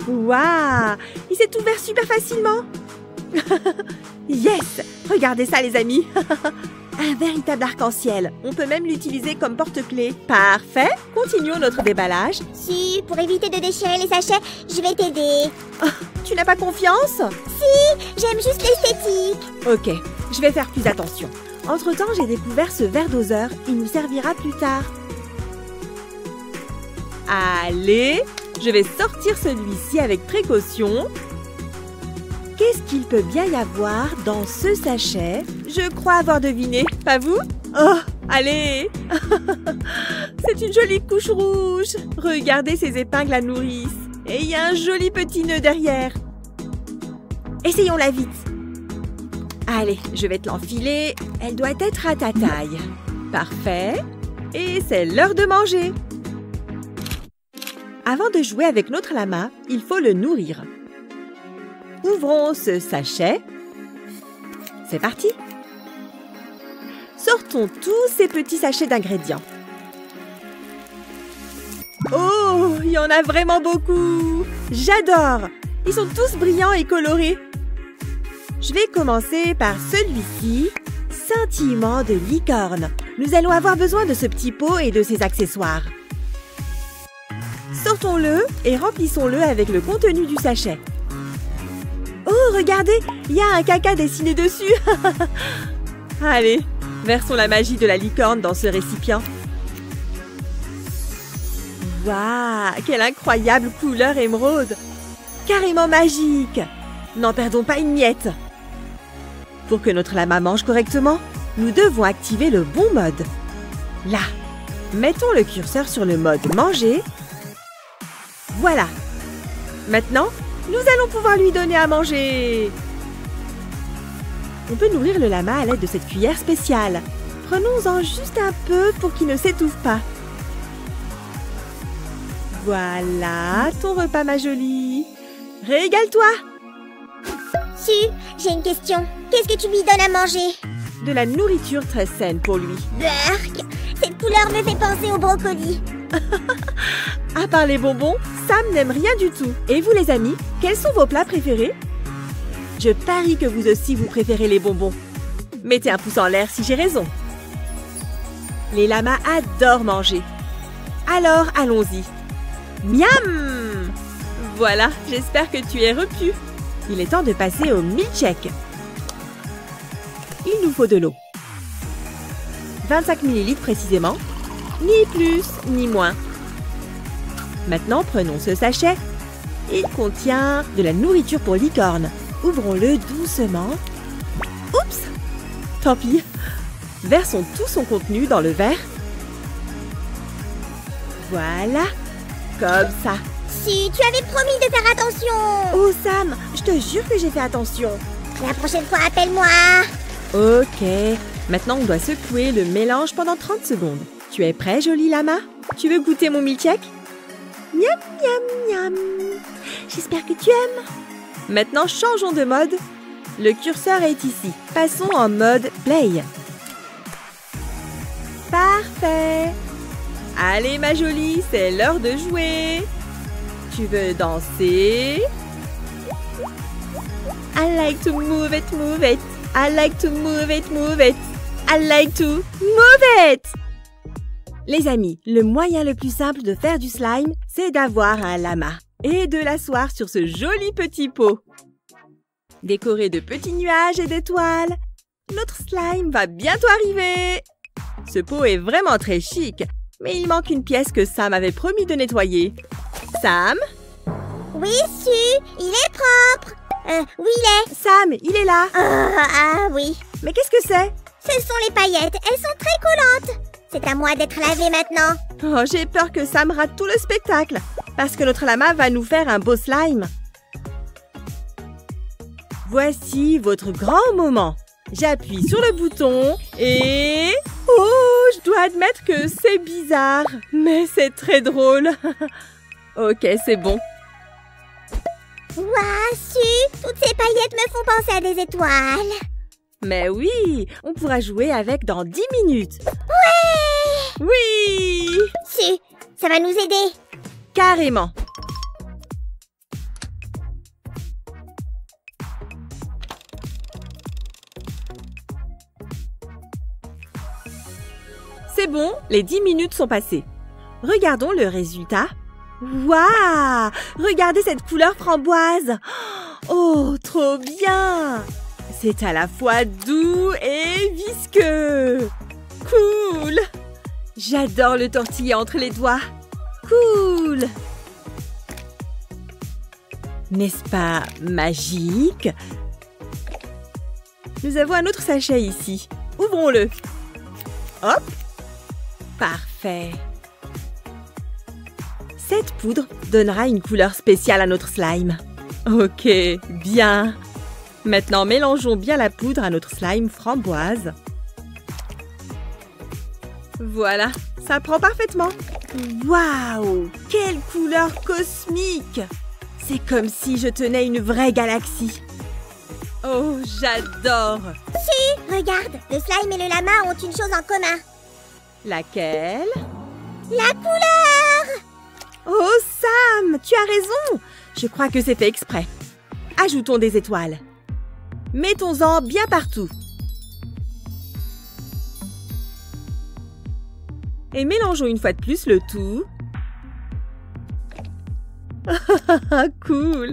A: Waouh! Il s'est ouvert super facilement. Yes! Regardez ça, les amis. Un véritable arc-en-ciel. On peut même l'utiliser comme porte-clés. Parfait! Continuons notre déballage.
B: Si, pour éviter de déchirer les sachets, je vais t'aider.
A: Oh, tu n'as pas confiance?
B: Si, j'aime juste l'esthétique.
A: Ok, je vais faire plus attention. Entre-temps, j'ai découvert ce verre doseur. Il nous servira plus tard. Allez, je vais sortir celui-ci avec précaution. Qu'est-ce qu'il peut bien y avoir dans ce sachet? Je crois avoir deviné, pas vous? Oh, allez! C'est une jolie couche rouge. Regardez ces épingles à nourrice. Et il y a un joli petit nœud derrière. Essayons-la vite. Allez, je vais te l'enfiler. Elle doit être à ta taille. Parfait. Et c'est l'heure de manger. Avant de jouer avec notre lama, il faut le nourrir. Ouvrons ce sachet. C'est parti. Sortons tous ces petits sachets d'ingrédients. Oh, il y en a vraiment beaucoup. J'adore. Ils sont tous brillants et colorés. Je vais commencer par celui-ci. Scintillement de licorne. Nous allons avoir besoin de ce petit pot et de ses accessoires. Sortons-le et remplissons-le avec le contenu du sachet. Oh, regardez, il y a un caca dessiné dessus. Allez, versons la magie de la licorne dans ce récipient. Waouh, quelle incroyable couleur émeraude. Carrément magique. N'en perdons pas une miette. Pour que notre lama mange correctement, nous devons activer le bon mode. Là, mettons le curseur sur le mode manger. Voilà. Maintenant, Nous allons pouvoir lui donner à manger. On peut nourrir le lama à l'aide de cette cuillère spéciale. Prenons-en juste un peu pour qu'il ne s'étouffe pas. Voilà, ton repas, ma jolie. Régale-toi.
B: Su, j'ai une question. Qu'est-ce que tu lui donnes à manger?
A: De la nourriture très saine pour lui.
B: Burk, cette couleur me fait penser au brocoli.
A: À part les bonbons, Sam n'aime rien du tout. Et vous les amis, quels sont vos plats préférés? Je parie que vous aussi vous préférez les bonbons. Mettez un pouce en l'air si j'ai raison. Les lamas adorent manger. Alors allons-y. Miam! Voilà, j'espère que tu es repu. Il est temps de passer au milkshake. Il nous faut de l'eau. 25 ml précisément. Ni plus, ni moins. Maintenant, prenons ce sachet. Il contient de la nourriture pour licorne. Ouvrons-le doucement. Oups! Tant pis. Versons tout son contenu dans le verre. Voilà. Comme ça.
B: Si, tu avais promis de faire attention.
A: Oh Sam, je te jure que j'ai fait attention.
B: La prochaine fois, appelle-moi.
A: Ok. Maintenant, on doit secouer le mélange pendant 30 secondes. Tu es prêt, joli lama? Tu veux goûter mon milkshake? Miam, miam, miam. J'espère que tu aimes. Maintenant, changeons de mode. Le curseur est ici. Passons en mode play. Parfait. Allez, ma jolie, c'est l'heure de jouer. Tu veux danser? I like to move it, move it. I like to move it, move it. I like to move it. Les amis, le moyen le plus simple de faire du slime, c'est d'avoir un lama et de l'asseoir sur ce joli petit pot. Décoré de petits nuages et d'étoiles, notre slime va bientôt arriver. Ce pot est vraiment très chic, mais il manque une pièce que Sam avait promis de nettoyer. Sam?
B: Oui, Su, il est propre. Où il est?
A: Sam, il est là.
B: Ah oui.
A: Mais qu'est-ce que c'est?
B: Ce sont les paillettes, elles sont très collantes. C'est à moi d'être lavé maintenant.
A: Oh, j'ai peur que Sam rate tout le spectacle, parce que notre lama va nous faire un beau slime. Voici votre grand moment. J'appuie sur le bouton et... Oh, je dois admettre que c'est bizarre, mais c'est très drôle. Ok, c'est bon.
B: Ouah, Su, toutes ces paillettes me font penser à des étoiles.
A: Mais oui, on pourra jouer avec dans 10 minutes.
B: Ouais!
A: Oui!
B: Su, ça va nous aider.
A: Carrément. C'est bon, les 10 minutes sont passées. Regardons le résultat. Waouh! Regardez cette couleur framboise! Oh, trop bien! C'est à la fois doux et visqueux. Cool! J'adore le tortiller entre les doigts. Cool! N'est-ce pas magique? Nous avons un autre sachet ici. Ouvrons-le. Hop! Parfait. Cette poudre donnera une couleur spéciale à notre slime. Ok, bien. Maintenant, mélangeons bien la poudre à notre slime framboise. Voilà, ça prend parfaitement. Waouh, quelle couleur cosmique! C'est comme si je tenais une vraie galaxie. Oh, j'adore!
B: Si, regarde, le slime et le lama ont une chose en commun.
A: Laquelle?
B: La couleur!
A: Oh, Sam, tu as raison! Je crois que c'est fait exprès. Ajoutons des étoiles. Mettons-en bien partout. Et mélangeons une fois de plus le tout. Cool!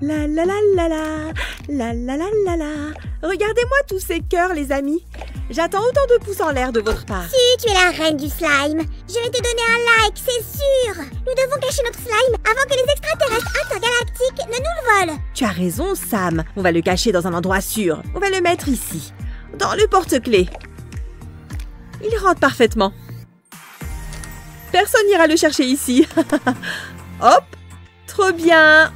A: La la la la la, la la la la la. Regardez-moi tous ces cœurs, les amis. J'attends autant de pouces en l'air de votre part.
B: Si, tu es la reine du slime. Je vais te donner un like, c'est sûr. Nous devons cacher notre slime avant que les extraterrestres intergalactiques ne nous le volent.
A: Tu as raison, Sam. On va le cacher dans un endroit sûr. On va le mettre ici, dans le porte-clés. Il rentre parfaitement. Personne n'ira le chercher ici. Hop, trop bien.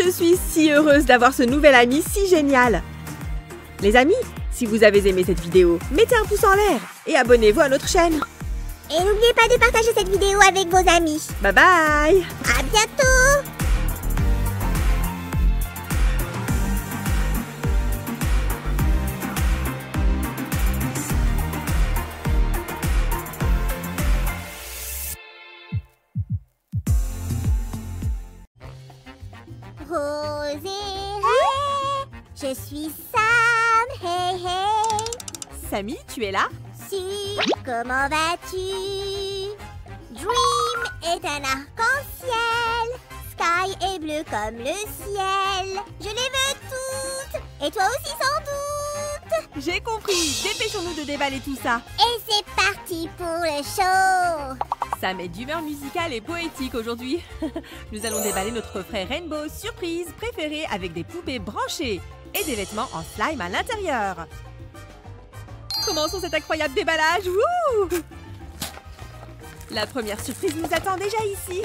A: Je suis si heureuse d'avoir ce nouvel ami si génial. Les amis, si vous avez aimé cette vidéo, mettez un pouce en l'air et abonnez-vous à notre chaîne.
B: Et n'oubliez pas de partager cette vidéo avec vos amis.
A: Bye bye!
B: À bientôt! Rose et Ray, je suis Sam, hey hey.
A: Sammy, tu es là?
B: Si, comment vas-tu? Dream est un arc-en-ciel. Sky est bleu comme le ciel. Je les veux toutes. Et toi aussi sans doute.
A: J'ai compris. Dépêchons-nous de déballer tout ça.
B: Et c'est parti pour le show.
A: Sam est d'humeur musicale et poétique aujourd'hui. Nous allons déballer notre coffret Rainbow Surprise préféré avec des poupées branchées et des vêtements en slime à l'intérieur. Commençons cet incroyable déballage. Wouh! La première surprise nous attend déjà ici.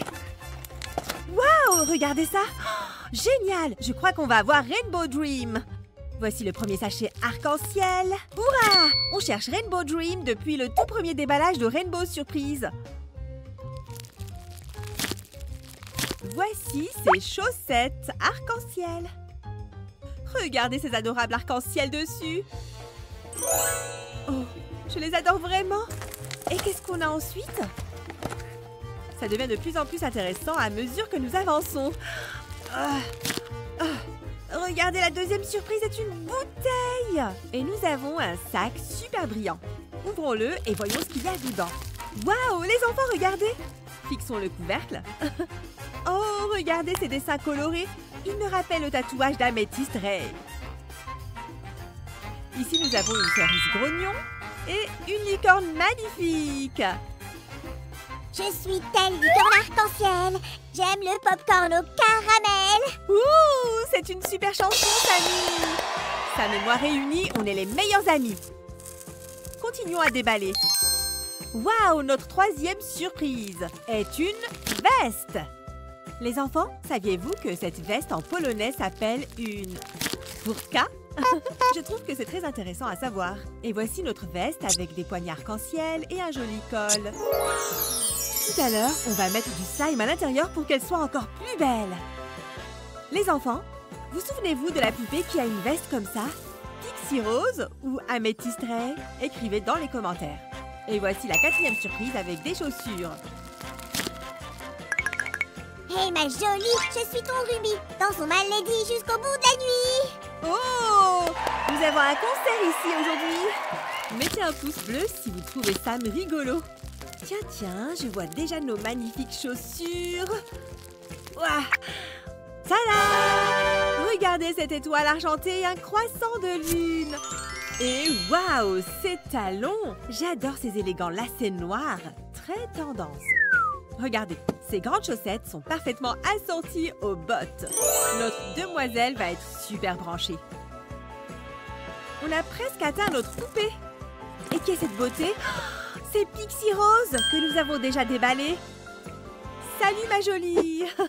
A: Waouh! Regardez ça! Oh, génial! Je crois qu'on va avoir Rainbow Dream. Voici le premier sachet arc-en-ciel. Hurrah! On cherche Rainbow Dream depuis le tout premier déballage de Rainbow Surprise. Voici ces chaussettes arc-en-ciel. Regardez ces adorables arc-en-ciel dessus. Oh, je les adore vraiment. Et qu'est-ce qu'on a ensuite? Ça devient de plus en plus intéressant à mesure que nous avançons. Regardez, la deuxième surprise est une bouteille. Et nous avons un sac super brillant. Ouvrons-le et voyons ce qu'il y a dedans. Waouh, les enfants, regardez. Fixons le couvercle. Oh, regardez ces dessins colorés. Ils me rappellent le tatouage d'Améthyste Ray. Ici, nous avons une cerise grognon et une licorne magnifique.
B: Je suis telle licorne arc-en-ciel. J'aime le popcorn au caramel.
A: Ouh, c'est une super chanson, Sammy. Sam et moi réunis, on est les meilleurs amis. Continuons à déballer. Waouh, notre troisième surprise est une veste. Les enfants, saviez-vous que cette veste en polonais s'appelle une furtka? Je trouve que c'est très intéressant à savoir. Et voici notre veste avec des poignées arc-en-ciel et un joli col. Tout à l'heure, on va mettre du slime à l'intérieur pour qu'elle soit encore plus belle. Les enfants, vous souvenez-vous de la poupée qui a une veste comme ça? Pixie Rose ou Améthyste Ray? Écrivez dans les commentaires. Et voici la quatrième surprise avec des chaussures.
B: Hey ma jolie, je suis ton Ruby. Dansons ma lady jusqu'au bout de la nuit.
A: Oh! Nous avons un concert ici aujourd'hui. Mettez un pouce bleu si vous trouvez Sam rigolo. Tiens, je vois déjà nos magnifiques chaussures. Ouah! Tada! Regardez cette étoile argentée et un croissant de lune. Et waouh, ces talons! J'adore ces élégants lacets noirs, très tendance. Regardez, ces grandes chaussettes sont parfaitement assorties aux bottes. Notre demoiselle va être super branchée. On a presque atteint notre poupée. Et qui est cette beauté? Oh, c'est Pixie Rose que nous avons déjà déballée. Salut ma jolie.
B: On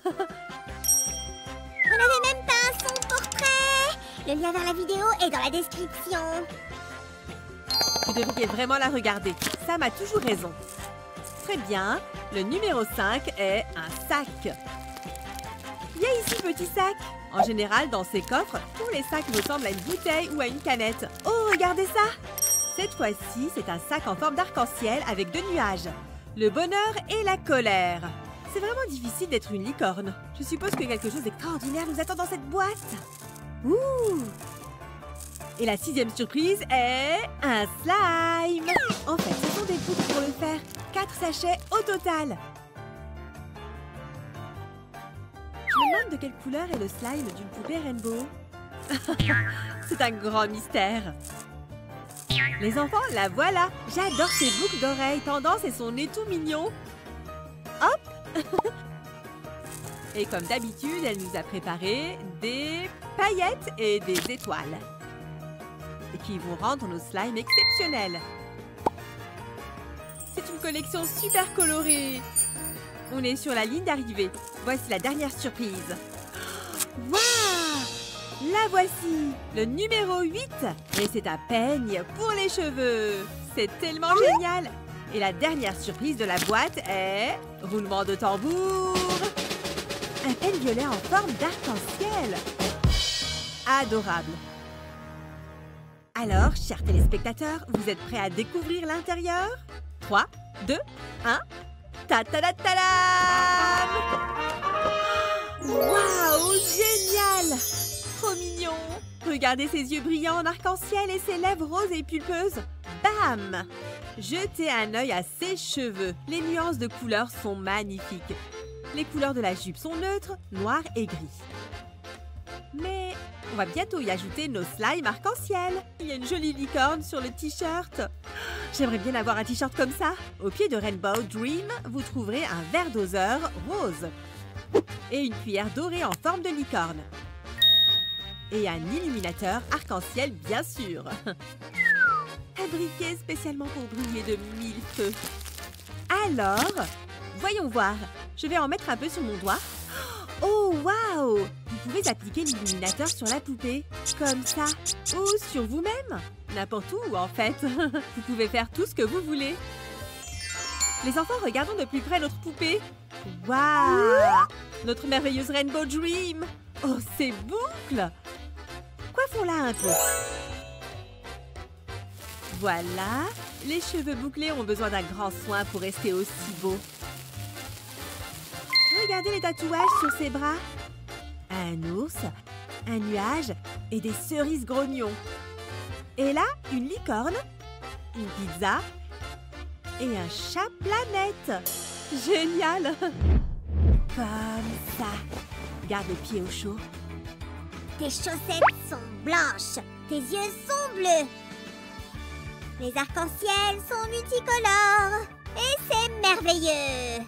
B: n'avait même pas un son portrait. Le lien vers la vidéo est dans la description.
A: Vous devriez vraiment la regarder. Sam a toujours raison. Très bien. Le numéro 5 est un sac. Il y a ici petit sac. En général, dans ces coffres, tous les sacs ressemblent à une bouteille ou à une canette. Oh, regardez ça! Cette fois-ci, c'est un sac en forme d'arc-en-ciel avec 2 nuages. Le bonheur et la colère. C'est vraiment difficile d'être une licorne. Je suppose que quelque chose d'extraordinaire nous attend dans cette boîte. Ouh! Et la 6e surprise est un slime. En fait, ce sont des poudres pour le faire. 4 sachets au total. Je me demande de quelle couleur est le slime d'une poupée Rainbow. C'est un grand mystère. Les enfants, la voilà. J'adore ses boucles d'oreilles tendance et son nez tout mignon. Hop! Et comme d'habitude, elle nous a préparé des paillettes et des étoiles. Et qui vont rendre nos slimes exceptionnels. C'est une collection super colorée. On est sur la ligne d'arrivée. Voici la dernière surprise. Waouh! La voici, le numéro 8. Et c'est un peigne pour les cheveux. C'est tellement génial. Et la dernière surprise de la boîte est... roulement de tambour. Un peigne violet en forme d'arc-en-ciel. Adorable. Alors, chers téléspectateurs, vous êtes prêts à découvrir l'intérieur? 3, 2, 1... Ta-ta-da-ta-da! Waouh, génial! Trop mignon! Regardez ses yeux brillants en arc-en-ciel et ses lèvres roses et pulpeuses. Bam! Jetez un œil à ses cheveux. Les nuances de couleurs sont magnifiques. Les couleurs de la jupe sont neutres, noir et gris. Mais on va bientôt y ajouter nos slimes arc-en-ciel. Il y a une jolie licorne sur le t-shirt. J'aimerais bien avoir un t-shirt comme ça. Au pied de Rainbow Dream, vous trouverez un verre doseur rose. Et une cuillère dorée en forme de licorne. Et un illuminateur arc-en-ciel, bien sûr. Un briquet spécialement pour briller de 1000 feux. Alors, voyons voir. Je vais en mettre un peu sur mon doigt. Oh, waouh! Vous pouvez appliquer l'illuminateur sur la poupée, comme ça, ou sur vous-même. N'importe où, en fait. Vous pouvez faire tout ce que vous voulez. Les enfants, regardons de plus près notre poupée. Waouh! Notre merveilleuse Rainbow Dream. Oh, ces boucles! Coiffons-la un peu. Voilà. Les cheveux bouclés ont besoin d'un grand soin pour rester aussi beaux. Regardez les tatouages sur ses bras. Un ours, un nuage et des cerises grognons. Et là, une licorne, une pizza et un chat planète. Génial! Comme ça. Garde les pieds au chaud.
B: Tes chaussettes sont blanches. Tes yeux sont bleus. Les arcs-en-ciel sont multicolores. Et c'est merveilleux.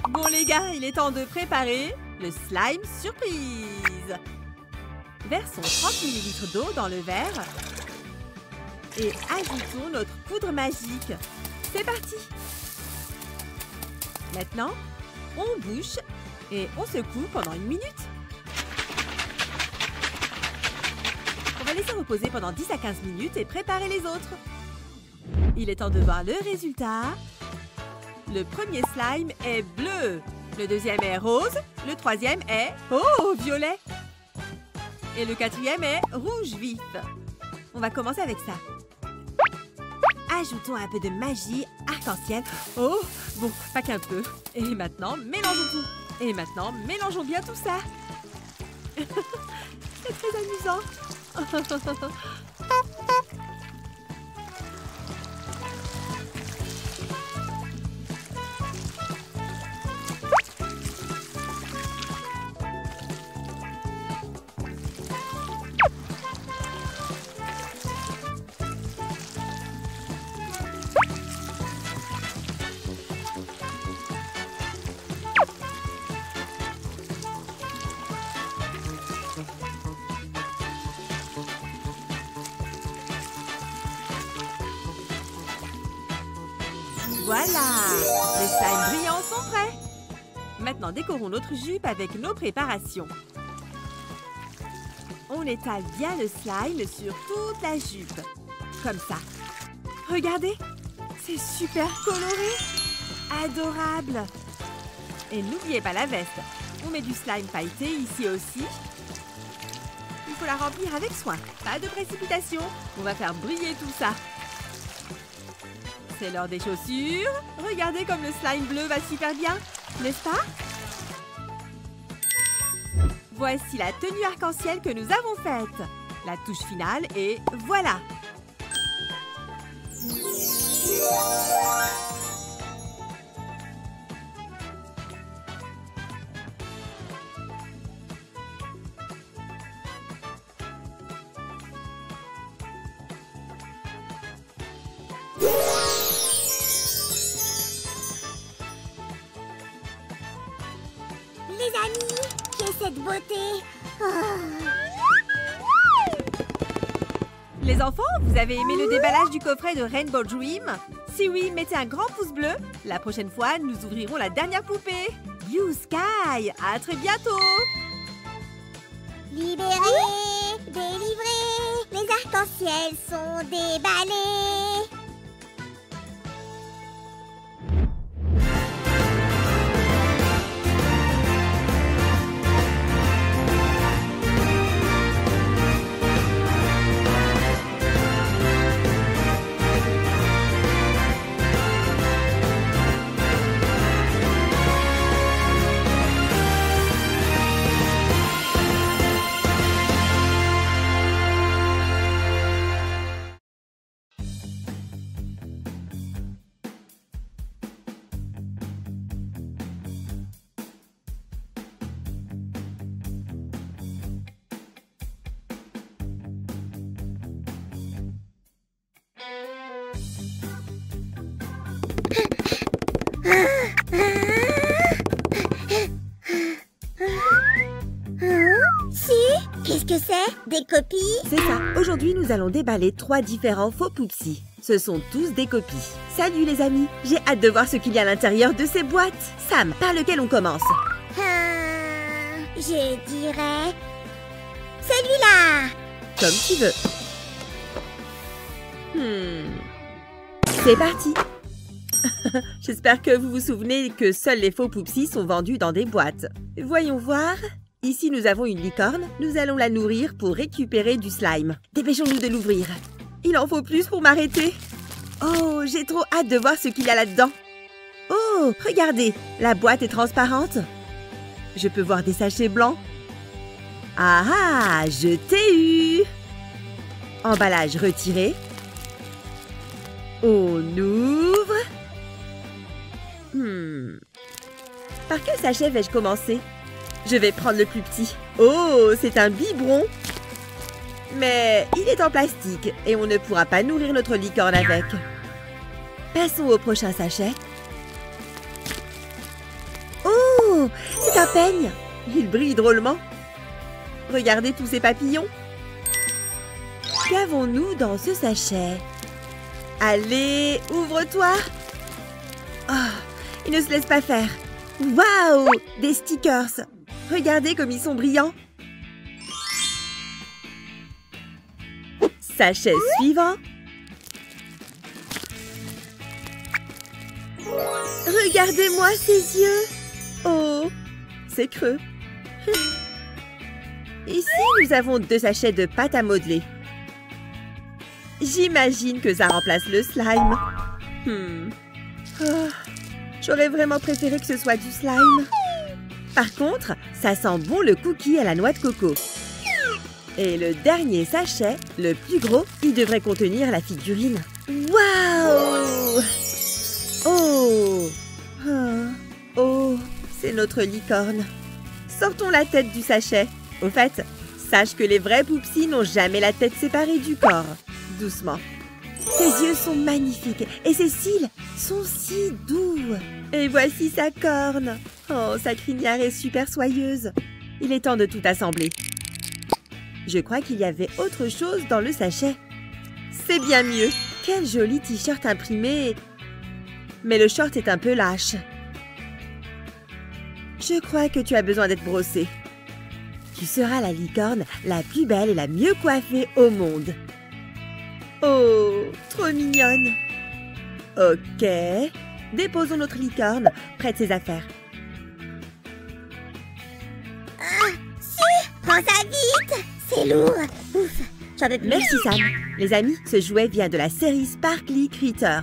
A: Bon les gars, il est temps de préparer le slime surprise. Versons 30 ml d'eau dans le verre et ajoutons notre poudre magique. C'est parti! Maintenant, on bouche et on secoue pendant 1 minute. On va laisser reposer pendant 10 à 15 minutes et préparer les autres. Il est temps de voir le résultat. Le premier slime est bleu. Le deuxième est rose. Le troisième est, oh, violet. Et le quatrième est rouge vif. On va commencer avec ça. Ajoutons un peu de magie arc-en-ciel. Oh, bon, pas qu'un peu. Et maintenant, mélangeons tout. Et maintenant, mélangeons bien tout ça. C'est très amusant. Voilà! Les slimes brillants sont prêts! Maintenant, décorons notre jupe avec nos préparations. On étale bien le slime sur toute la jupe. Comme ça. Regardez! C'est super coloré! Adorable! Et n'oubliez pas la veste. On met du slime pailleté ici aussi. Il faut la remplir avec soin. Pas de précipitation. On va faire briller tout ça. C'est l'heure des chaussures. Regardez comme le slime bleu va super bien, n'est-ce pas? Voici la tenue arc-en-ciel que nous avons faite. La touche finale et voilà!
B: Les amis, qu'est cette beauté?
A: Les enfants, vous avez aimé le déballage du coffret de Rainbow Dream? Si oui, mettez un grand pouce bleu. La prochaine fois, nous ouvrirons la dernière poupée. You Sky! À très bientôt!
B: Libérés, délivrés, les arcs-en-ciel sont déballés. Qu'est-ce que c'est? Des copies?
A: C'est ça. Aujourd'hui, nous allons déballer 3 différents faux Poupsi. Ce sont tous des copies. Salut les amis, j'ai hâte de voir ce qu'il y a à l'intérieur de ces boîtes. Sam, par lequel on commence?
B: Je dirais... celui-là!
A: Comme tu veux. C'est parti. J'espère que vous vous souvenez que seuls les faux Poupsi sont vendus dans des boîtes. Voyons voir. Ici, nous avons une licorne. Nous allons la nourrir pour récupérer du slime. Dépêchons-nous de l'ouvrir. Il en faut plus pour m'arrêter. Oh, j'ai trop hâte de voir ce qu'il y a là-dedans. Oh, regardez, la boîte est transparente. Je peux voir des sachets blancs. Ah, je t'ai eu. Emballage retiré. On ouvre. Par quel sachet vais-je commencer? Je vais prendre le plus petit. Oh, c'est un biberon. Mais il est en plastique et on ne pourra pas nourrir notre licorne avec. Passons au prochain sachet. Oh, c'est un peigne. Il brille drôlement. Regardez tous ces papillons. Qu'avons-nous dans ce sachet? Allez, ouvre-toi. Oh, il ne se laisse pas faire. Waouh, des stickers. Regardez comme ils sont brillants. Sachet suivant. Regardez-moi ces yeux. Oh, c'est creux. Ici, nous avons 2 sachets de pâte à modeler. J'imagine que ça remplace le slime. Oh, j'aurais vraiment préféré que ce soit du slime. Par contre, ça sent bon le cookie à la noix de coco. Et le dernier sachet, le plus gros, il devrait contenir la figurine. Waouh! Oh! Oh, c'est notre licorne. Sortons la tête du sachet. Au fait, sache que les vrais Poupsi n'ont jamais la tête séparée du corps. Doucement. Ses yeux sont magnifiques et ses cils sont si doux. Et voici sa corne. Oh, sa crinière est super soyeuse. Il est temps de tout assembler. Je crois qu'il y avait autre chose dans le sachet. C'est bien mieux. Quel joli t-shirt imprimé. Mais le short est un peu lâche. Je crois que tu as besoin d'être brossé. Tu seras la licorne la plus belle et la mieux coiffée au monde. Oh, trop mignonne. Ok. Déposons notre licorne près de ses affaires.
B: Prends ça vite. C'est lourd. Ouf, j'en ai plus.
A: Merci Sam. Les amis, ce jouet vient de la série Sparkly Critter.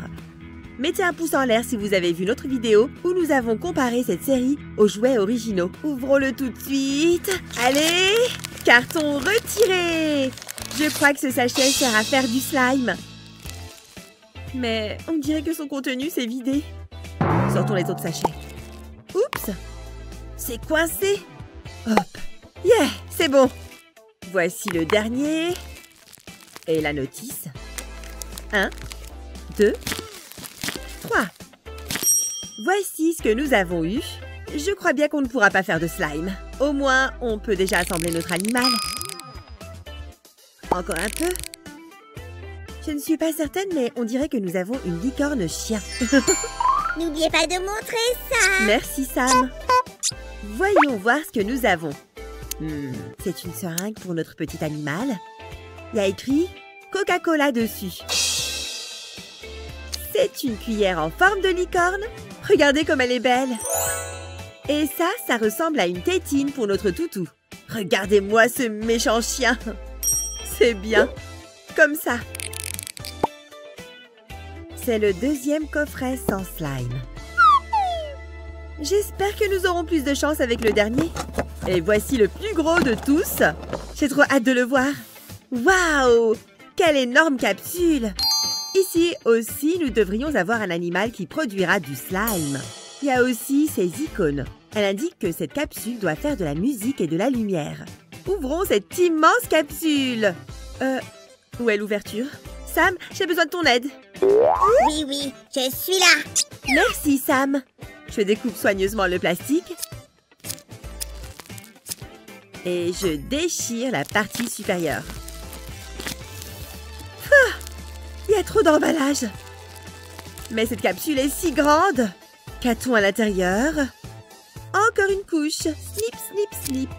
A: Mettez un pouce en l'air si vous avez vu notre vidéo où nous avons comparé cette série aux jouets originaux. Ouvrons-le tout de suite. Allez, carton retiré. Je crois que ce sachet sert à faire du slime. Mais on dirait que son contenu s'est vidé. Sortons les autres sachets. Oups, c'est coincé. Hop, yeah, c'est bon. Voici le dernier. Et la notice. 1, 2, 3. Voici ce que nous avons eu. Je crois bien qu'on ne pourra pas faire de slime. Au moins, on peut déjà assembler notre animal. Encore un peu. Je ne suis pas certaine, mais on dirait que nous avons une licorne chien.
B: N'oubliez pas de montrer ça.
A: Merci, Sam. Voyons voir ce que nous avons. C'est une seringue pour notre petit animal. Il y a écrit Coca-Cola dessus. C'est une cuillère en forme de licorne. Regardez comme elle est belle. Et ça ressemble à une tétine pour notre toutou. Regardez-moi ce méchant chien. C'est bien. Comme ça. C'est le deuxième coffret sans slime. J'espère que nous aurons plus de chance avec le dernier. Et voici le plus gros de tous. J'ai trop hâte de le voir. Waouh! Quelle énorme capsule! Ici aussi, nous devrions avoir un animal qui produira du slime. Il y a aussi ces icônes. Elle indique que cette capsule doit faire de la musique et de la lumière. Ouvrons cette immense capsule. Où est l'ouverture? Sam, j'ai besoin de ton aide.
B: Oui, je suis là.
A: Merci, Sam. Je découpe soigneusement le plastique. Et je déchire la partie supérieure. Il y a trop d'emballage. Mais cette capsule est si grande. Qu'a-t-on à l'intérieur? Encore une couche. Snip, snip, snip.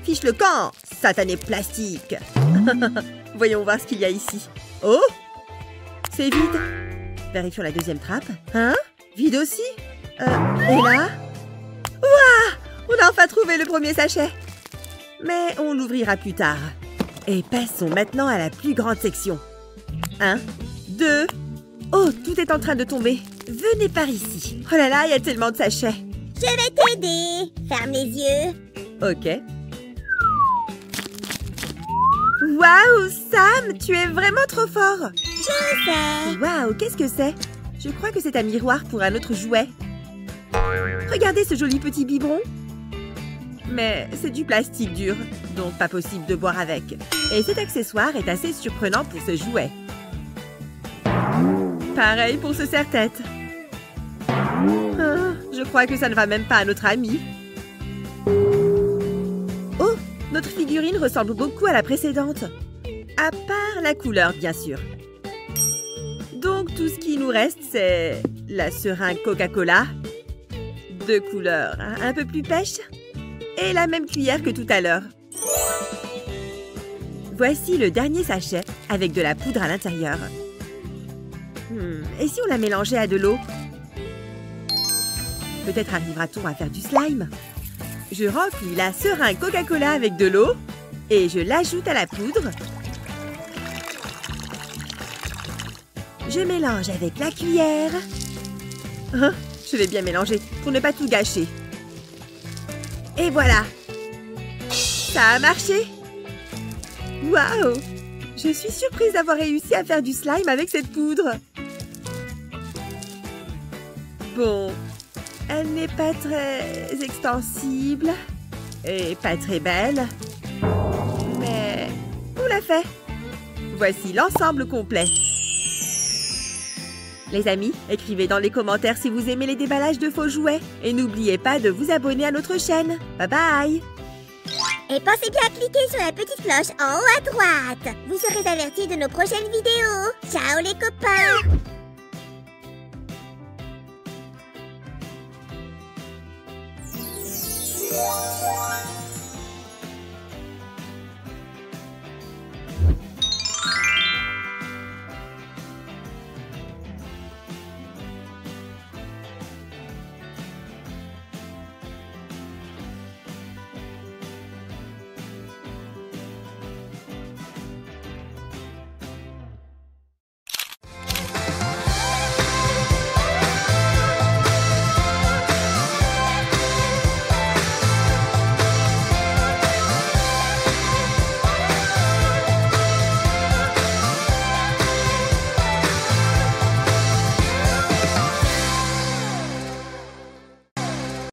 A: Fiche le camp, satané plastique. Voyons voir ce qu'il y a ici. Oh! C'est vide. Vérifions la deuxième trappe. Hein? Vide aussi? Et là? Ouah! On a enfin trouvé le premier sachet. Mais on l'ouvrira plus tard. Et passons maintenant à la plus grande section. 1, 2... Oh, tout est en train de tomber. Venez par ici. Oh là là, il y a tellement de sachets.
B: Je vais t'aider. Ferme les yeux.
A: Ok. Waouh, Sam, tu es vraiment trop fort.
B: Je sais.
A: Waouh, qu'est-ce que c'est? Je crois que c'est un miroir pour un autre jouet. Regardez ce joli petit biberon. Mais c'est du plastique dur, donc pas possible de boire avec. Et cet accessoire est assez surprenant pour ce jouet. Pareil pour ce serre-tête. Je crois que ça ne va même pas à notre ami. Oh, notre figurine ressemble beaucoup à la précédente. À part la couleur, bien sûr. Donc, tout ce qui nous reste, c'est la seringue Coca-Cola, de couleur un peu plus pêche, et la même cuillère que tout à l'heure. Voici le dernier sachet avec de la poudre à l'intérieur. Et si on la mélangeait à de l'eau? Peut-être arrivera-t-on à faire du slime. Je remplis la seringue Coca-Cola avec de l'eau et je l'ajoute à la poudre. Je mélange avec la cuillère. Je vais bien mélanger pour ne pas tout gâcher. Et voilà! Ça a marché! Waouh! Je suis surprise d'avoir réussi à faire du slime avec cette poudre. Bon, elle n'est pas très extensible et pas très belle, mais on l'a fait. Voici l'ensemble complet. Les amis, écrivez dans les commentaires si vous aimez les déballages de faux jouets et n'oubliez pas de vous abonner à notre chaîne. Bye bye!
B: Et pensez bien à cliquer sur la petite cloche en haut à droite. Vous serez avertis de nos prochaines vidéos. Ciao les copains!